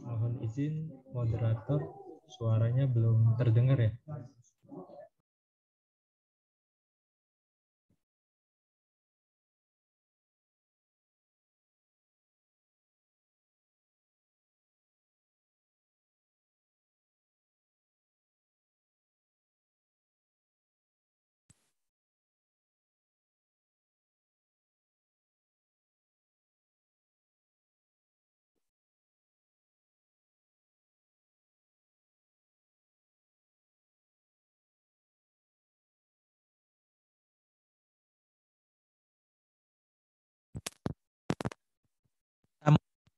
Mohon izin moderator, suaranya belum terdengar ya.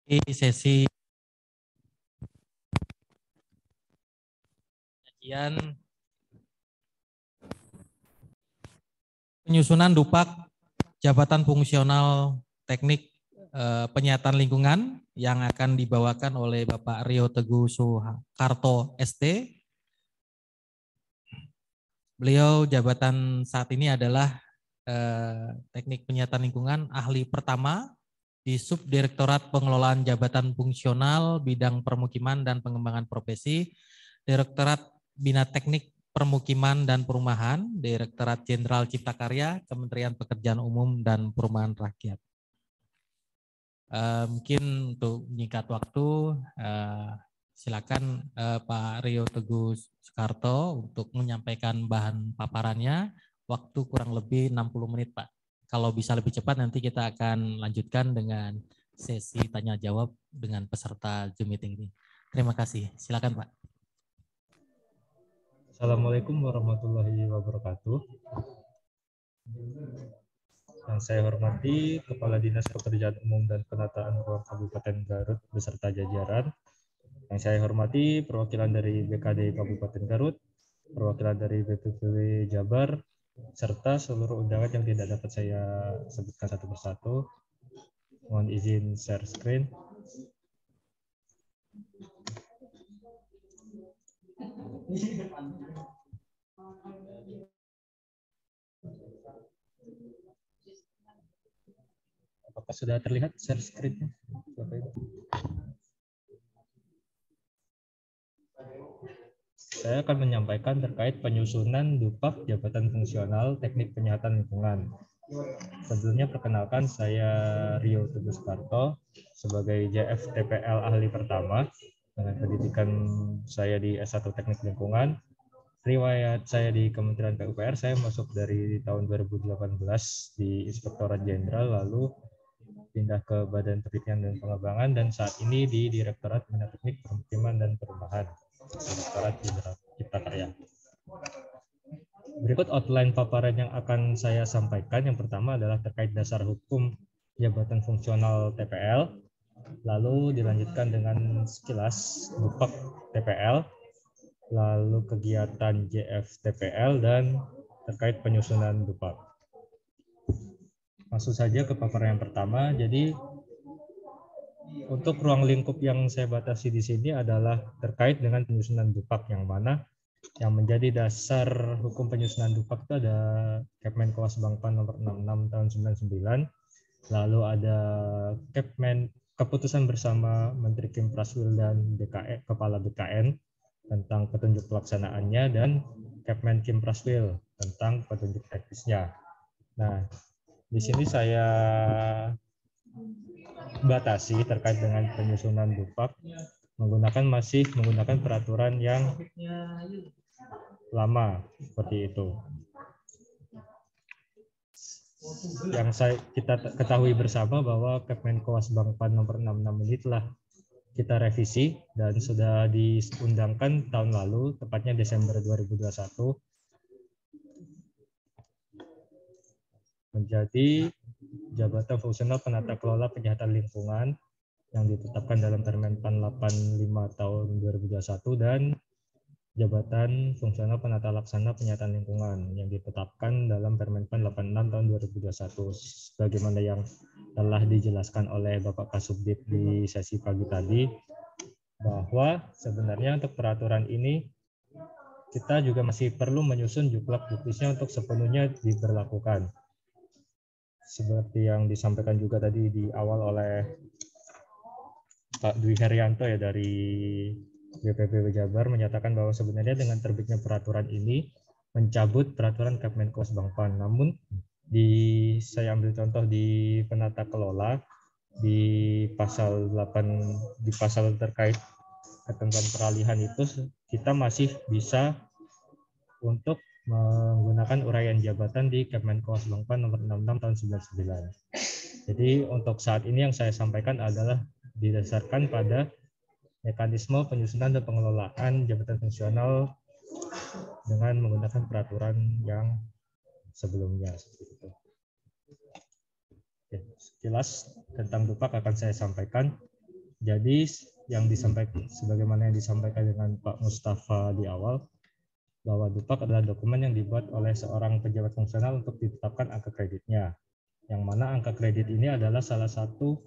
Di sesi kajian penyusunan dupak jabatan fungsional teknik penyataan lingkungan yang akan dibawakan oleh Bapak Rio Teguh Sukarto ST. Beliau jabatan saat ini adalah teknik penyataan lingkungan ahli pertama di Subdirektorat Pengelolaan Jabatan Fungsional Bidang Permukiman dan Pengembangan Profesi, Direktorat Bina Teknik Permukiman dan Perumahan, Direktorat Jenderal Cipta Karya, Kementerian Pekerjaan Umum dan Perumahan Rakyat. Mungkin untuk menyingkat waktu, silakan Pak Rio Teguh Sukarto untuk menyampaikan bahan paparannya. Waktu kurang lebih 60 menit, Pak. Kalau bisa lebih cepat nanti kita akan lanjutkan dengan sesi tanya jawab dengan peserta Zoom meeting ini. Terima kasih. Silakan, Pak. Assalamualaikum warahmatullahi wabarakatuh. Yang saya hormati Kepala Dinas Pekerjaan Umum dan Penataan Ruang Kabupaten Garut beserta jajaran. Yang saya hormati perwakilan dari BKD Kabupaten Garut, perwakilan dari BPPW Jabar, serta seluruh undangan yang tidak dapat saya sebutkan satu persatu. Mohon izin share screen. Apakah sudah terlihat share screen-nya? Saya akan menyampaikan terkait penyusunan dupak jabatan fungsional teknik penyihatan lingkungan. Sebelumnya perkenalkan, saya Rio Teguh Sukarto sebagai JF TPL ahli pertama dengan pendidikan saya di S1 Teknik Lingkungan. Riwayat saya di Kementerian PUPR, saya masuk dari tahun 2018 di Inspektorat Jenderal, lalu pindah ke Badan Penelitian dan Pengembangan, dan saat ini di Direktorat Bina Teknik Permukiman dan Perumahan, Direktorat Jenderal Cipta Karya. Berikut outline paparan yang akan saya sampaikan. Yang pertama adalah terkait dasar hukum jabatan fungsional TPL, lalu dilanjutkan dengan sekilas dupak TPL, lalu kegiatan JF TPL, dan terkait penyusunan dupak. Langsung saja ke paparan yang pertama. Jadi untuk ruang lingkup yang saya batasi di sini adalah terkait dengan penyusunan dupak, yang mana yang menjadi dasar hukum penyusunan dupak itu ada Kepmenkoas Bangpan nomor 66 tahun 99, lalu ada keputusan bersama Menteri Kim Praswil dan BKN, Kepala BKN tentang petunjuk pelaksanaannya, dan Kepmen Kim Praswil tentang petunjuk teknisnya. Nah, di sini saya batasi terkait dengan penyusunan dupak masih menggunakan peraturan yang lama seperti itu. Yang kita ketahui bersama bahwa Kepmenkoas Bangpan nomor 66 ini telah kita revisi dan sudah diundangkan tahun lalu, tepatnya Desember 2021, menjadi jabatan fungsional penata kelola penyihatan lingkungan yang ditetapkan dalam Permen-Pan 85 tahun 2021 dan jabatan fungsional penata laksana penyihatan lingkungan yang ditetapkan dalam Permen-Pan 86 tahun 2021, sebagaimana yang telah dijelaskan oleh Bapak Kasubdit di sesi pagi tadi, bahwa sebenarnya untuk peraturan ini kita juga masih perlu menyusun juklak-juklisnya untuk sepenuhnya diberlakukan. Seperti yang disampaikan juga tadi di awal oleh Pak Dwi Haryanto ya dari BPPB Jabar menyatakan bahwa sebenarnya dengan terbitnya peraturan ini mencabut peraturan Kemenkes Bangpan. Namun saya ambil contoh di penata kelola di pasal 8 di pasal terkait ketentuan peralihan itu kita masih bisa untuk menggunakan uraian jabatan di Kemenkes Bangpan nomor 66 tahun 99. Jadi untuk saat ini yang saya sampaikan adalah didasarkan pada mekanisme penyusunan dan pengelolaan jabatan fungsional dengan menggunakan peraturan yang sebelumnya seperti itu. Oke, sekilas tentang Dupak akan saya sampaikan. Jadi yang disampaikan sebagaimana yang disampaikan dengan Pak Mustafa di awal, bahwa Dupak adalah dokumen yang dibuat oleh seorang pejabat fungsional untuk ditetapkan angka kreditnya. Yang mana angka kredit ini adalah suatu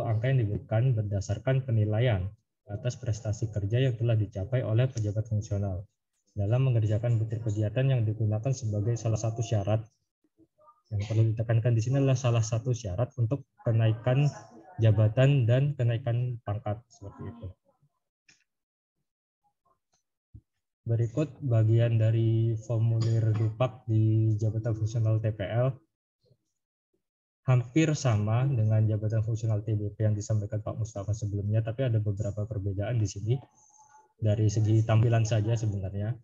angka yang diberikan berdasarkan penilaian atas prestasi kerja yang telah dicapai oleh pejabat fungsional dalam mengerjakan butir kegiatan yang digunakan sebagai salah satu syarat. Yang perlu ditekankan di sini adalah salah satu syarat untuk kenaikan jabatan dan kenaikan pangkat seperti itu. Berikut bagian dari formulir Dupak di jabatan fungsional TPL. Hampir sama dengan jabatan fungsional TBP yang disampaikan Pak Mustafa sebelumnya, tapi ada beberapa perbedaan di sini. Dari segi tampilan saja sebenarnya.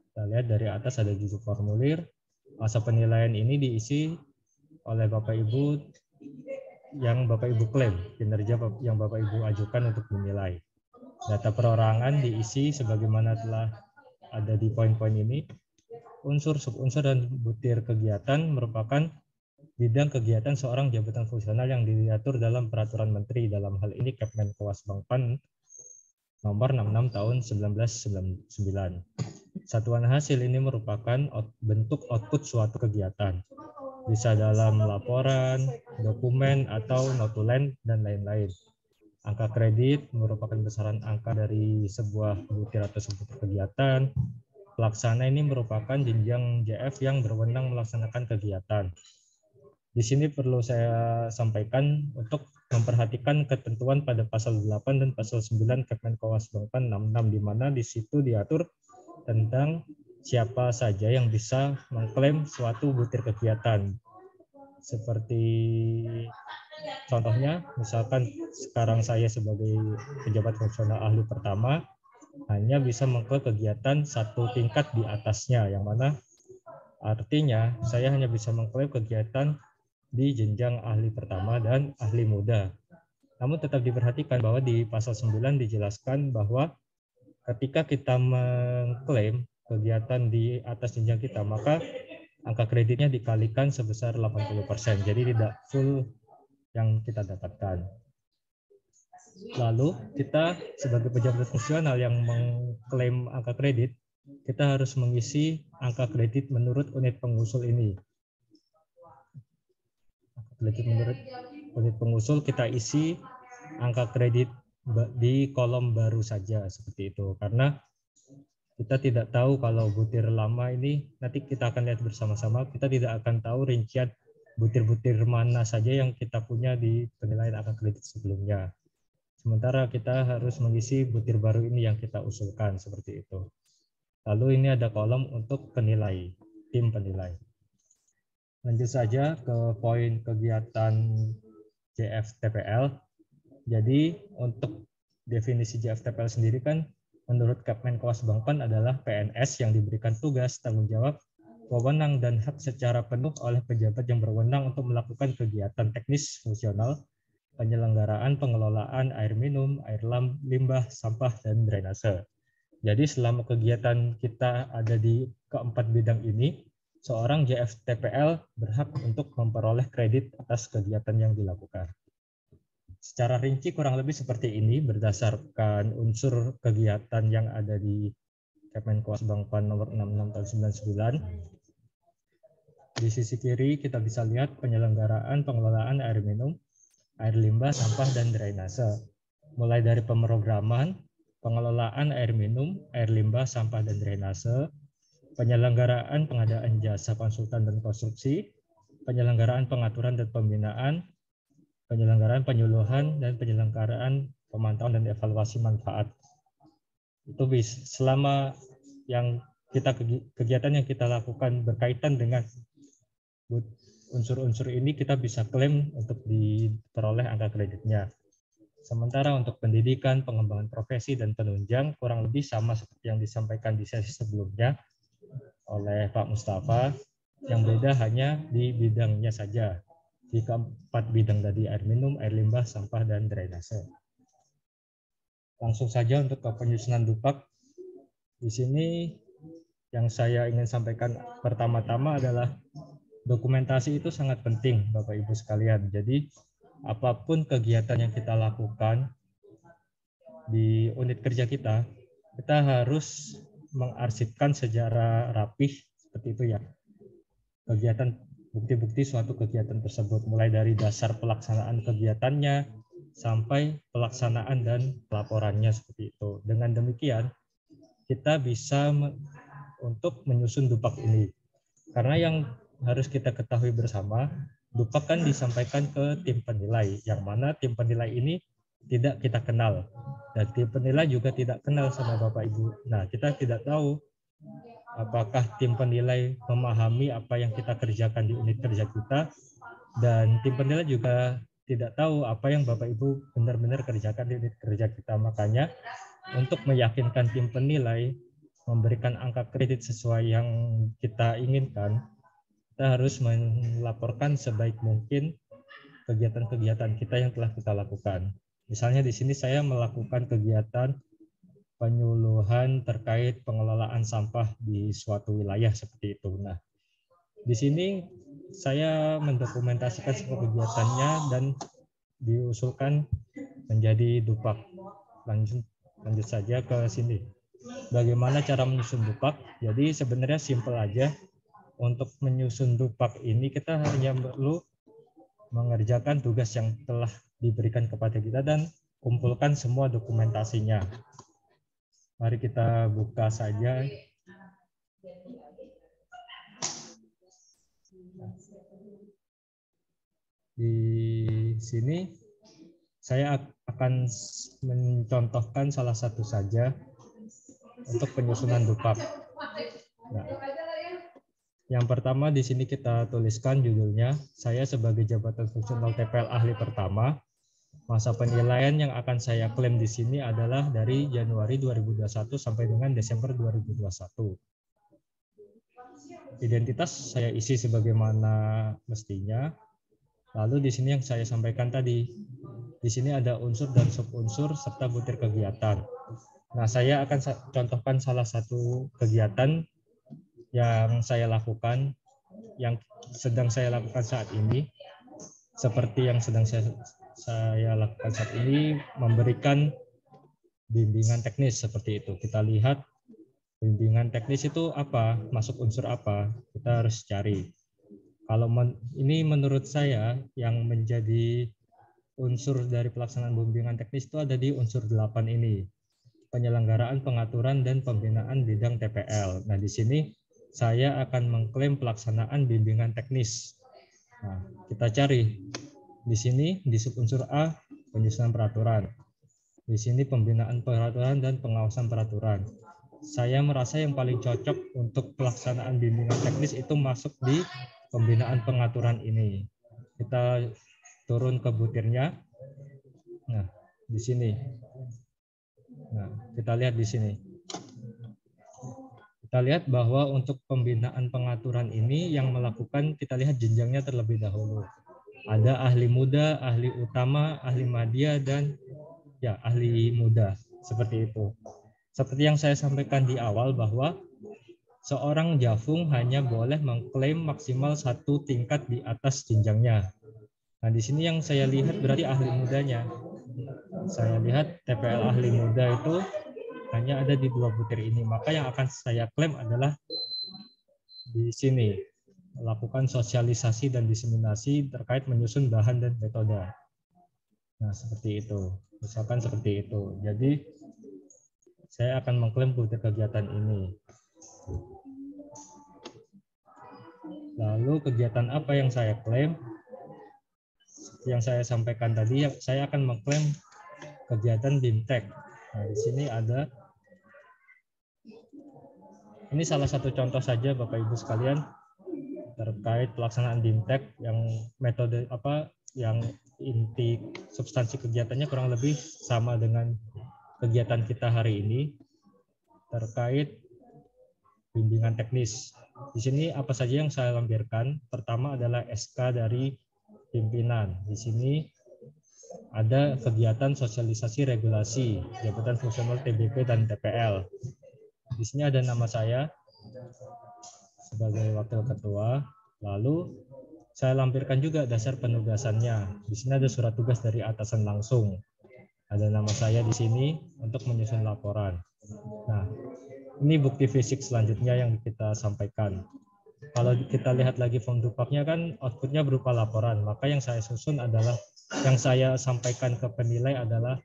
Kita lihat dari atas ada 7 formulir. Masa penilaian ini diisi oleh Bapak Ibu yang Bapak Ibu klaim, kinerja yang Bapak Ibu ajukan untuk dinilai. Data perorangan diisi sebagaimana telah ada di poin-poin ini. Unsur, subunsur, dan butir kegiatan merupakan bidang kegiatan seorang jabatan fungsional yang diatur dalam peraturan menteri, dalam hal ini Kemenkes Bangpan nomor 66 tahun 1999. Satuan hasil ini merupakan bentuk output suatu kegiatan, bisa dalam laporan, dokumen, atau notulen, dan lain-lain. Angka kredit merupakan besaran angka dari sebuah butir atau sebutir kegiatan. Pelaksana ini merupakan jenjang JF yang berwenang melaksanakan kegiatan. Di sini perlu saya sampaikan untuk memperhatikan ketentuan pada pasal 8 dan pasal 9 Kemenkes Bangpan 66, di mana di situ diatur tentang siapa saja yang bisa mengklaim suatu butir kegiatan. Seperti contohnya, misalkan sekarang saya sebagai pejabat fungsional ahli pertama hanya bisa mengklaim kegiatan satu tingkat di atasnya, yang mana artinya saya hanya bisa mengklaim kegiatan di jenjang ahli pertama dan ahli muda. Namun tetap diperhatikan bahwa di pasal 9 dijelaskan bahwa ketika kita mengklaim kegiatan di atas jenjang kita, maka angka kreditnya dikalikan sebesar 80%. Jadi tidak full yang kita dapatkan. Lalu kita sebagai pejabat fungsional yang mengklaim angka kredit, kita harus mengisi angka kredit menurut unit pengusul ini. Menurut unit pengusul kita isi angka kredit di kolom baru saja seperti itu, karena kita tidak tahu kalau butir lama ini, nanti kita akan lihat bersama-sama, kita tidak akan tahu rincian butir-butir mana saja yang kita punya di penilaian angka kredit sebelumnya. Sementara kita harus mengisi butir baru ini yang kita usulkan seperti itu. Lalu ini ada kolom untuk penilai, tim penilai. Lanjut saja ke poin kegiatan JFTPL. Jadi untuk definisi JFTPL sendiri kan menurut Kemenkes Bangpan adalah PNS yang diberikan tugas, tanggung jawab, wewenang, dan hak secara penuh oleh pejabat yang berwenang untuk melakukan kegiatan teknis fungsional, penyelenggaraan pengelolaan air minum, air limbah, sampah, dan drainase. Jadi selama kegiatan kita ada di keempat bidang ini, seorang JFTPL berhak untuk memperoleh kredit atas kegiatan yang dilakukan. Secara rinci kurang lebih seperti ini berdasarkan unsur kegiatan yang ada di Kemenkes Bangpan nomor 66 tahun 99. Di sisi kiri kita bisa lihat penyelenggaraan pengelolaan air minum, air limbah, sampah, dan drainase. Mulai dari pemrograman, pengelolaan air minum, air limbah, sampah, dan drainase, penyelenggaraan pengadaan jasa konsultan dan konstruksi, penyelenggaraan pengaturan dan pembinaan, penyelenggaraan penyuluhan dan penyelenggaraan pemantauan dan evaluasi manfaat. Itu selama yang kegiatan yang kita lakukan berkaitan dengan unsur-unsur ini, kita bisa klaim untuk diperoleh angka kreditnya. Sementara untuk pendidikan, pengembangan profesi, dan penunjang kurang lebih sama seperti yang disampaikan di sesi sebelumnya oleh Pak Mustafa. Yang beda hanya di bidangnya saja. Di keempat bidang tadi, air minum, air limbah, sampah, dan drainase. Langsung saja untuk ke penyusunan dupak. Di sini yang saya ingin sampaikan pertama-tama adalah dokumentasi itu sangat penting, Bapak Ibu sekalian. Jadi apapun kegiatan yang kita lakukan di unit kerja kita harus mengarsipkan secara rapih seperti itu ya. Kegiatan bukti-bukti suatu kegiatan tersebut, mulai dari dasar pelaksanaan kegiatannya sampai pelaksanaan dan pelaporannya seperti itu. Dengan demikian kita bisa untuk menyusun dupak ini. Karena yang harus kita ketahui bersama, dupak kan disampaikan ke tim penilai, yang mana tim penilai ini tidak kita kenal. Dan tim penilai juga tidak kenal sama Bapak Ibu. Nah, kita tidak tahu apakah tim penilai memahami apa yang kita kerjakan di unit kerja kita, dan tim penilai juga tidak tahu apa yang Bapak Ibu benar-benar kerjakan di unit kerja kita. Makanya untuk meyakinkan tim penilai memberikan angka kredit sesuai yang kita inginkan, kita harus melaporkan sebaik mungkin kegiatan-kegiatan kita yang telah kita lakukan. Misalnya di sini saya melakukan kegiatan penyuluhan terkait pengelolaan sampah di suatu wilayah seperti itu. Nah, di sini saya mendokumentasikan semua kegiatannya dan diusulkan menjadi dupak. Lanjut saja ke sini. Bagaimana cara menyusun dupak? Jadi sebenarnya simpel aja. Untuk menyusun dupak ini kita hanya perlu mengerjakan tugas yang telah diberikan kepada kita dan kumpulkan semua dokumentasinya. Mari kita buka saja. Di sini saya akan mencontohkan salah satu saja untuk penyusunan dupak. Nah, yang pertama di sini kita tuliskan judulnya, saya sebagai jabatan fungsional TPL ahli pertama. Masa penilaian yang akan saya klaim di sini adalah dari Januari 2021 sampai dengan Desember 2021. Identitas saya isi sebagaimana mestinya. Lalu di sini yang saya sampaikan tadi, di sini ada unsur dan subunsur serta butir kegiatan. Nah, saya akan contohkan salah satu kegiatan yang saya lakukan, yang sedang saya lakukan saat ini. Seperti yang sedang saya lakukan saat ini, memberikan bimbingan teknis seperti itu. Kita lihat bimbingan teknis itu apa, masuk unsur apa, kita harus cari. Kalau ini menurut saya yang menjadi unsur dari pelaksanaan bimbingan teknis itu ada di unsur 8 ini. Penyelenggaraan, pengaturan, dan pembinaan bidang TPL. Nah, di sini saya akan mengklaim pelaksanaan bimbingan teknis. Nah, kita cari. Di sini di subunsur A, penyusunan peraturan. Di sini pembinaan peraturan dan pengawasan peraturan. Saya merasa yang paling cocok untuk pelaksanaan bimbingan teknis itu masuk di pembinaan pengaturan ini. Kita turun ke butirnya. Nah, di sini. Nah, kita lihat di sini. Kita lihat bahwa untuk pembinaan pengaturan ini yang melakukan, kita lihat jenjangnya terlebih dahulu. Ada ahli muda, ahli utama, ahli madya, dan ya ahli muda. Seperti itu. Seperti yang saya sampaikan di awal bahwa seorang jafung hanya boleh mengklaim maksimal 1 tingkat di atas jenjangnya. Nah, di sini yang saya lihat berarti ahli mudanya. Saya lihat TPL ahli muda itu hanya ada di 2 butir ini. Maka yang akan saya klaim adalah di sini, melakukan sosialisasi dan diseminasi terkait menyusun bahan dan metode. Nah, seperti itu. Misalkan seperti itu. Jadi, saya akan mengklaim butir kegiatan ini. Lalu kegiatan apa yang saya klaim? yang saya sampaikan tadi, saya akan mengklaim kegiatan BIMTEK. Nah, di sini ada, ini salah satu contoh saja Bapak Ibu sekalian terkait pelaksanaan BIMTEK yang metode yang inti substansi kegiatannya kurang lebih sama dengan kegiatan kita hari ini terkait bimbingan teknis. Di sini apa saja yang saya lampirkan? Pertama adalah SK dari pimpinan. Di sini ada kegiatan sosialisasi regulasi jabatan fungsional TBP dan TPL. Di sini ada nama saya sebagai wakil ketua. Lalu saya lampirkan juga dasar penugasannya. Di sini ada surat tugas dari atasan langsung. Ada nama saya di sini untuk menyusun laporan. Nah, ini bukti fisik selanjutnya yang kita sampaikan. Kalau kita lihat lagi form dupaknya kan outputnya berupa laporan. Maka yang saya susun adalah, yang saya sampaikan ke penilai adalah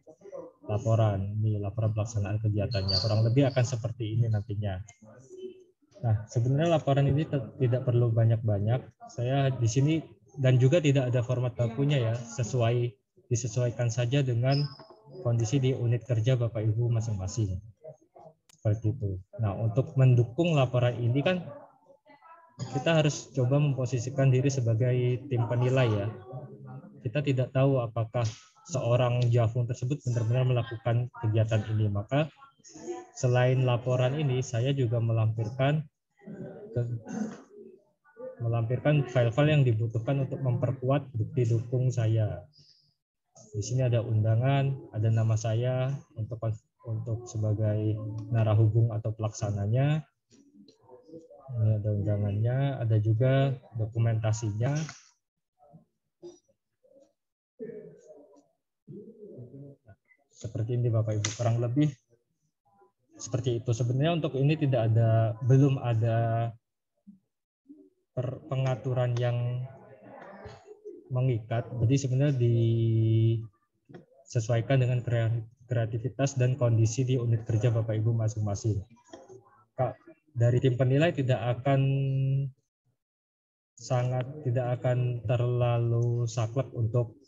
laporan. Ini laporan pelaksanaan kegiatannya. Kurang lebih akan seperti ini nantinya. Nah, sebenarnya laporan ini tidak perlu banyak-banyak. Saya di sini dan juga tidak ada format bakunya ya, disesuaikan saja dengan kondisi di unit kerja Bapak Ibu masing-masing. Seperti itu. Nah, untuk mendukung laporan ini kan kita harus coba memposisikan diri sebagai tim penilai ya. Kita tidak tahu apakah seorang Javung tersebut benar-benar melakukan kegiatan ini. Maka selain laporan ini, saya juga melampirkan file-file yang dibutuhkan untuk memperkuat bukti dukung saya. Di sini ada undangan, ada nama saya untuk sebagai narahubung atau pelaksananya. Ini ada undangannya, ada juga dokumentasinya. Seperti ini Bapak Ibu, kurang lebih seperti itu. Sebenarnya untuk ini belum ada pengaturan yang mengikat. Jadi sebenarnya disesuaikan dengan kreativitas dan kondisi di unit kerja Bapak Ibu masing-masing. Dari tim penilai tidak akan terlalu saklek untuk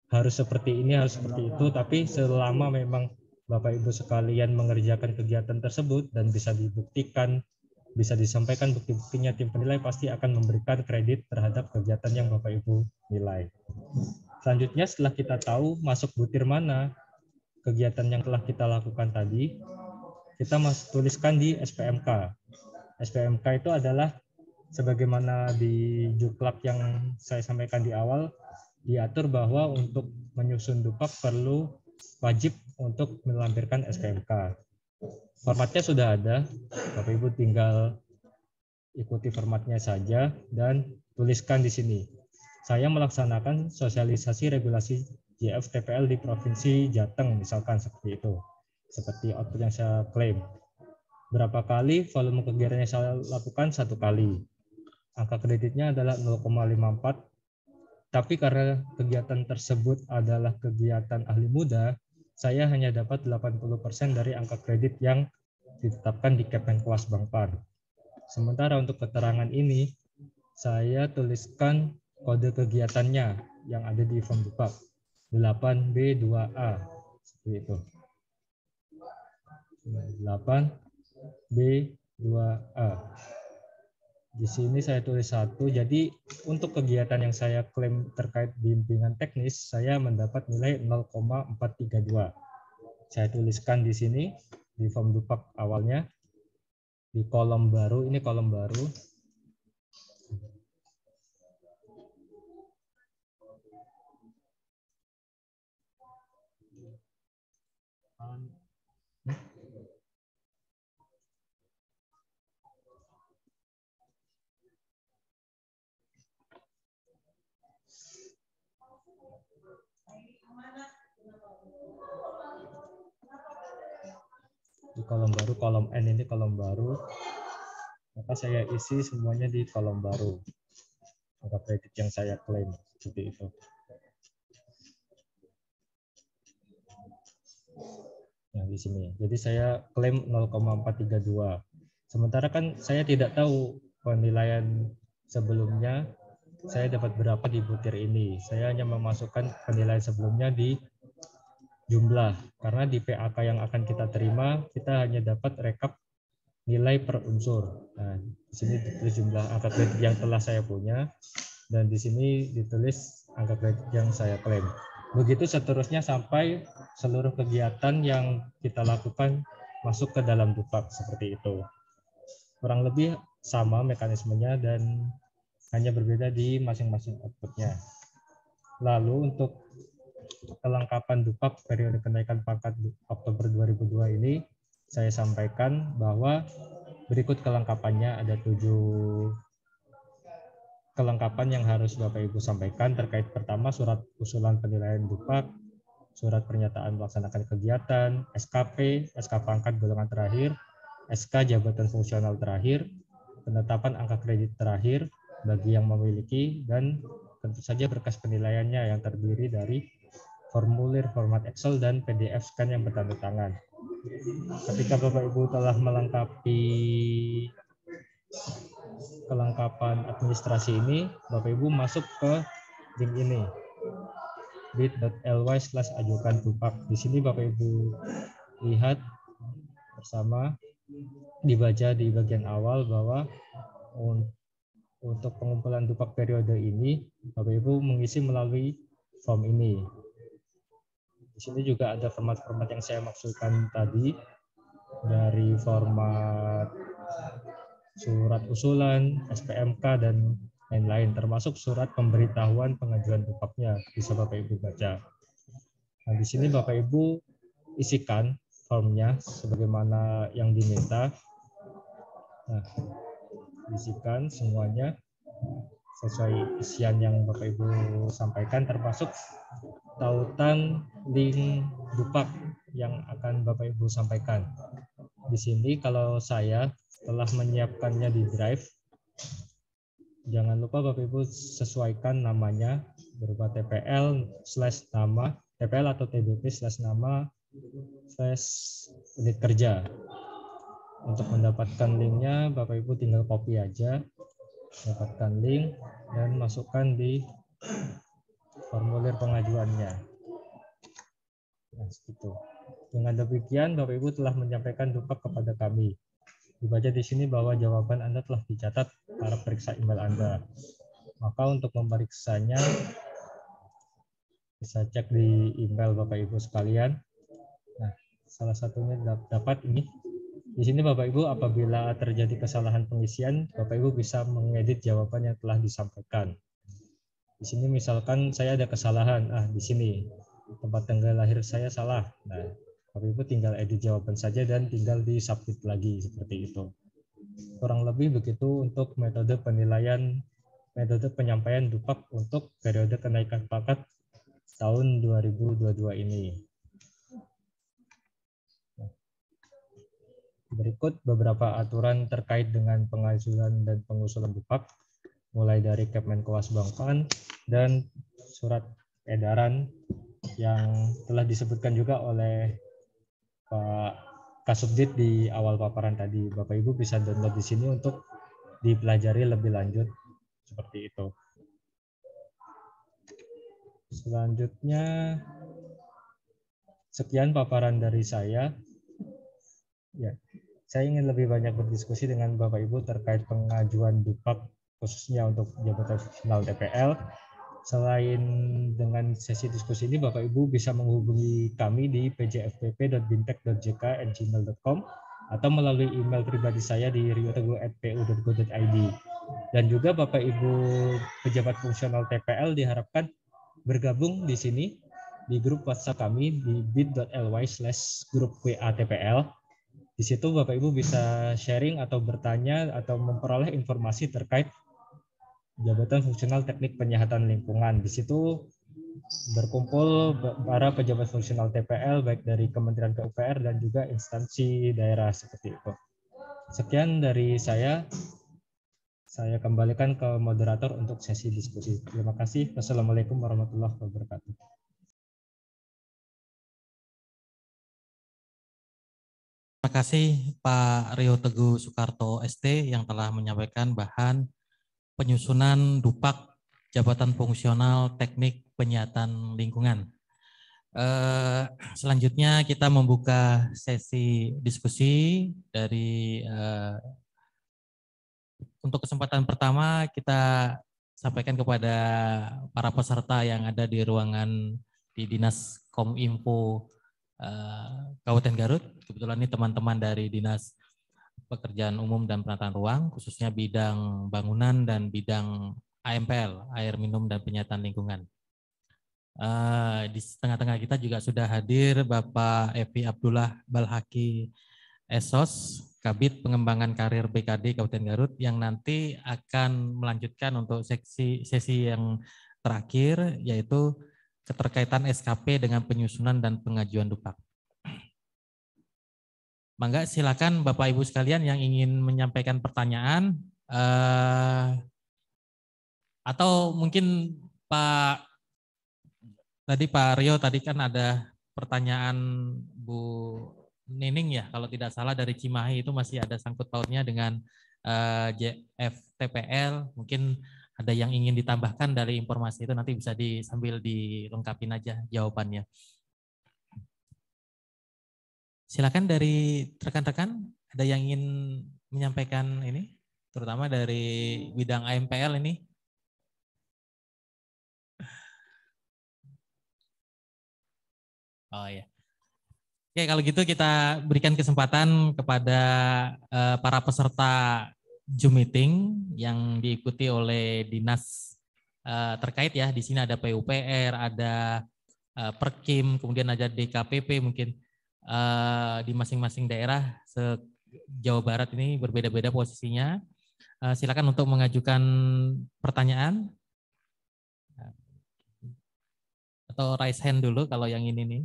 harus seperti ini, harus seperti itu, tapi selama memang Bapak Ibu sekalian mengerjakan kegiatan tersebut dan bisa dibuktikan, bisa disampaikan bukti-buktinya, tim penilai pasti akan memberikan kredit terhadap kegiatan yang Bapak Ibu nilai. Selanjutnya setelah kita tahu masuk butir mana kegiatan yang telah kita lakukan tadi, kita tuliskan di SPMK. SPMK itu adalah sebagaimana di Juklak yang saya sampaikan di awal, diatur bahwa untuk menyusun dupak perlu wajib untuk melampirkan SPMK. Formatnya sudah ada, Bapak Ibu tinggal ikuti formatnya saja dan tuliskan di sini. Saya melaksanakan sosialisasi regulasi JF TPL di Provinsi Jateng, misalkan seperti itu. Seperti output yang saya klaim. Berapa kali volume kegiatan yang saya lakukan? 1 kali. Angka kreditnya adalah 0,54. Tapi karena kegiatan tersebut adalah kegiatan ahli muda, saya hanya dapat 80% dari angka kredit yang ditetapkan di Kemenkes Bangpar. Sementara untuk keterangan ini, saya tuliskan kode kegiatannya yang ada di form dupak 8B2A seperti itu. 8B2A. Di sini saya tulis 1. Jadi untuk kegiatan yang saya klaim terkait bimbingan teknis, saya mendapat nilai 0,432. Saya tuliskan di sini di form dupak awalnya di kolom baru, ini kolom baru. Di kolom baru, kolom N ini kolom baru, maka saya isi semuanya di kolom baru angka kredit yang saya klaim seperti itu. Nah di sini, jadi saya klaim 0,432. Sementara kan saya tidak tahu penilaian sebelumnya saya dapat berapa di butir ini. Saya hanya memasukkan penilaian sebelumnya di jumlah, karena di PAK yang akan kita terima, kita hanya dapat rekap nilai per unsur. Nah, di sini ditulis jumlah angka kredit yang telah saya punya, dan di sini ditulis angka kredit yang saya klaim. Begitu seterusnya sampai seluruh kegiatan yang kita lakukan masuk ke dalam Dupak seperti itu. Kurang lebih sama mekanismenya dan hanya berbeda di masing-masing outputnya. Lalu untuk kelengkapan Dupak periode kenaikan pangkat Oktober 2002 ini, saya sampaikan bahwa berikut kelengkapannya. Ada 7 kelengkapan yang harus Bapak Ibu sampaikan terkait pertama surat usulan penilaian Dupak, surat pernyataan melaksanakan kegiatan, SKP, SK pangkat golongan terakhir, SK jabatan fungsional terakhir, penetapan angka kredit terakhir bagi yang memiliki, dan tentu saja berkas penilaiannya yang terdiri dari formulir format Excel dan PDF scan yang bertanda tangan. Ketika Bapak Ibu telah melengkapi kelengkapan administrasi ini, Bapak Ibu masuk ke link ini, bit.ly/ajukan Dupak. Di sini Bapak Ibu lihat bersama, dibaca di bagian awal bahwa untuk pengumpulan Dupak periode ini, Bapak Ibu mengisi melalui form ini. Di sini juga ada format-format yang saya maksudkan tadi, dari format surat usulan, SPMK, dan lain-lain, termasuk surat pemberitahuan pengajuan Dupaknya, bisa Bapak Ibu baca. Nah, di sini Bapak Ibu isikan formnya sebagaimana yang diminta. Nah, isikan semuanya sesuai isian yang Bapak Ibu sampaikan, termasuk tautan link Dupak yang akan Bapak Ibu sampaikan. Di sini kalau saya telah menyiapkannya di Drive, jangan lupa Bapak Ibu sesuaikan namanya berupa TPL/nama, TPL atau TBP/nama/unit kerja. Untuk mendapatkan linknya, Bapak Ibu tinggal copy aja, dapatkan link dan masukkan di formulir pengajuannya. Nah, segitu. Dengan demikian, Bapak Ibu telah menyampaikan Dupak kepada kami. Dibaca di sini bahwa jawaban Anda telah dicatat para periksa email Anda. Maka untuk memeriksanya, bisa cek di email Bapak Ibu sekalian. Nah, salah satunya dapat ini. Di sini Bapak Ibu apabila terjadi kesalahan pengisian, Bapak Ibu bisa mengedit jawaban yang telah disampaikan. Di sini misalkan saya ada kesalahan, di sini tempat tanggal lahir saya salah. Nah, Bapak Ibu tinggal edit jawaban saja dan tinggal di submit lagi, seperti itu. Kurang lebih begitu untuk metode penilaian, metode penyampaian Dupak untuk periode kenaikan pangkat tahun 2022 ini. Berikut beberapa aturan terkait dengan pengajuan dan pengusulan Dupak, mulai dari Kemenkewasbangpan dan surat edaran yang telah disebutkan juga oleh Pak Kasubdit di awal paparan tadi. Bapak Ibu bisa download di sini untuk dipelajari lebih lanjut, seperti itu. Selanjutnya, sekian paparan dari saya. Ya, saya ingin lebih banyak berdiskusi dengan Bapak Ibu terkait pengajuan Dupak khususnya untuk jabatan fungsional TPL. Selain dengan sesi diskusi ini, Bapak Ibu bisa menghubungi kami di pjfpp.bintek.jk@gmail.com atau melalui email pribadi saya di rioteguh@pu.go.id. Dan juga Bapak Ibu pejabat fungsional TPL diharapkan bergabung di sini di grup WhatsApp kami di bit.ly/grup WA TPL. Di situ Bapak Ibu bisa sharing atau bertanya atau memperoleh informasi terkait jabatan fungsional teknik penyihatan lingkungan. Di situ berkumpul para pejabat fungsional TPL baik dari Kementerian PUPR dan juga instansi daerah, seperti itu. Sekian dari saya kembalikan ke moderator untuk sesi diskusi. Terima kasih. Wassalamualaikum warahmatullahi wabarakatuh. Terima kasih Pak Rio Teguh Soekarto ST yang telah menyampaikan bahan penyusunan Dupak jabatan fungsional teknik penyiapan lingkungan. Selanjutnya kita membuka sesi diskusi dari untuk kesempatan pertama kita sampaikan kepada para peserta yang ada di ruangan di Dinas Kominfo Kabupaten Garut. Kebetulan ini teman-teman dari Dinas Pekerjaan Umum dan Penataan Ruang, khususnya bidang bangunan dan bidang AMPL, air minum dan penyiapan lingkungan. Di tengah-tengah kita juga sudah hadir Bapak Evi Abdullah Balhaki Esos, Kabid Pengembangan Karir BKD Kabupaten Garut, yang nanti akan melanjutkan untuk sesi yang terakhir, yaitu keterkaitan SKP dengan penyusunan dan pengajuan DUPAK. Mangga silakan Bapak Ibu sekalian yang ingin menyampaikan pertanyaan, atau mungkin Pak Rio tadi kan ada pertanyaan Bu Nining ya, kalau tidak salah dari Cimahi, itu masih ada sangkut pautnya dengan JFTPL. Mungkin ada yang ingin ditambahkan dari informasi itu, nanti bisa sambil dilengkapin aja jawabannya. Silakan dari rekan-rekan, ada yang ingin menyampaikan ini, terutama dari bidang AMPL ini. Oh ya. Oke, kalau gitu kita berikan kesempatan kepada para peserta Zoom meeting yang diikuti oleh dinas terkait ya. Di sini ada PUPR, ada Perkim, kemudian ada DKPP, mungkin di masing-masing daerah se-Jawa Barat ini berbeda-beda posisinya. Silakan untuk mengajukan pertanyaan atau raise hand dulu kalau yang ini nih.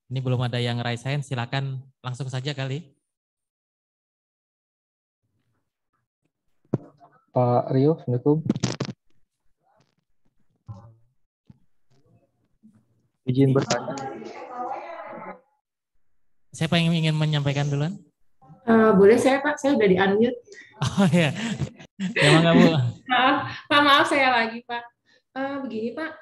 Ini belum ada yang raise hand, silakan langsung saja kali. Pak Rio, Assalamualaikum. Izin bertanya. Siapa yang ingin menyampaikan duluan? Boleh saya Pak, saya udah di-unmute. Oh ya, emang nggak Bu? Maaf saya lagi Pak. Begini Pak,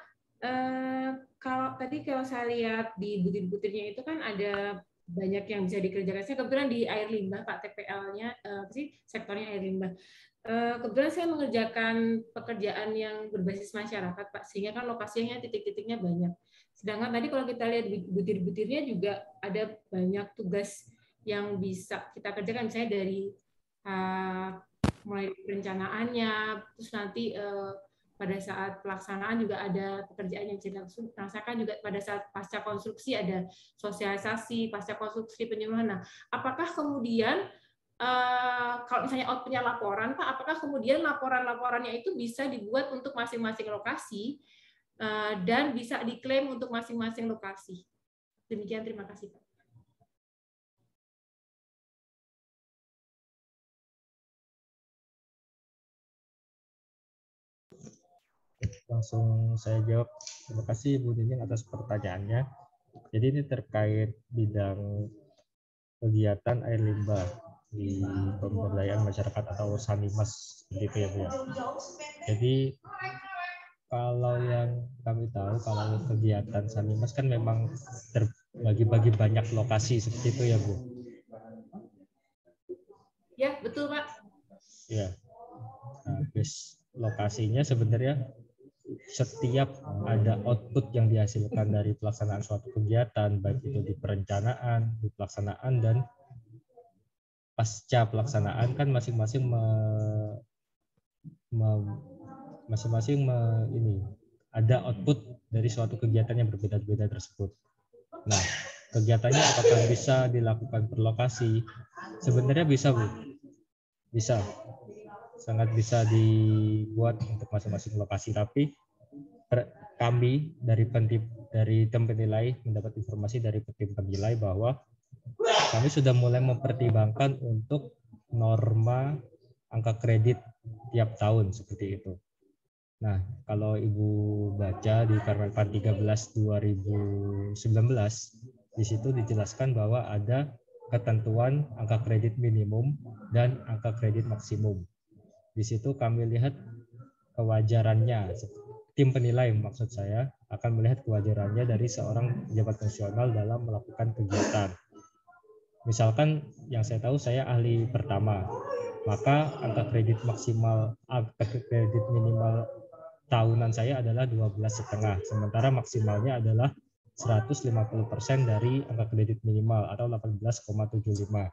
kalau saya lihat di butir-butirnya itu kan ada banyak yang bisa dikerjakan. Saya kebetulan di air limbah Pak, TPL-nya sektornya air limbah. Kebetulan saya mengerjakan pekerjaan yang berbasis masyarakat Pak, sehingga kan lokasinya titik-titiknya banyak. Sedangkan tadi kalau kita lihat butir-butirnya juga ada banyak tugas yang bisa kita kerjakan, misalnya dari mulai perencanaannya, terus nanti pada saat pelaksanaan juga ada pekerjaan yang bisa dilaksanakan, juga pada saat pasca konstruksi ada sosialisasi, pasca konstruksi penyuluhan. Nah, apakah kemudian kalau misalnya outputnya laporan, Pak, apakah kemudian laporan-laporannya itu bisa dibuat untuk masing-masing lokasi dan bisa diklaim untuk masing-masing lokasi? Demikian, terima kasih, Pak. Langsung saya jawab. Terima kasih Bu Nining atas pertanyaannya. Jadi ini terkait bidang kegiatan air limbah di pemberdayaan masyarakat atau Sanimas seperti itu ya Bu. Jadi kalau yang kami tahu, kalau kegiatan Sanimas kan memang terbagi-bagi banyak lokasi seperti itu ya Bu. Ya, betul Pak. Ya. Nah, lokasinya sebenarnya setiap ada output yang dihasilkan dari pelaksanaan suatu kegiatan, baik itu di perencanaan, di pelaksanaan, dan pasca pelaksanaan kan masing-masing ini ada output dari suatu kegiatan yang berbeda-beda tersebut. Nah, kegiatannya apakah bisa dilakukan per lokasi? Sebenarnya bisa Bu, bisa. Sangat bisa dibuat untuk masing-masing lokasi, tapi kami dari tim penilai mendapat informasi dari tim penilai bahwa kami sudah mulai mempertimbangkan untuk norma angka kredit tiap tahun seperti itu. Nah, kalau Ibu baca di Permenpan 13 2019, di situ dijelaskan bahwa ada ketentuan angka kredit minimum dan angka kredit maksimum. Di situ kami lihat kewajarannya tim penilai maksud saya akan melihat kewajarannya dari seorang pejabat fungsional dalam melakukan kegiatan. Misalkan yang saya tahu saya ahli pertama, maka angka kredit minimal tahunan saya adalah 12,5, sementara maksimalnya adalah 150% dari angka kredit minimal atau 18,75.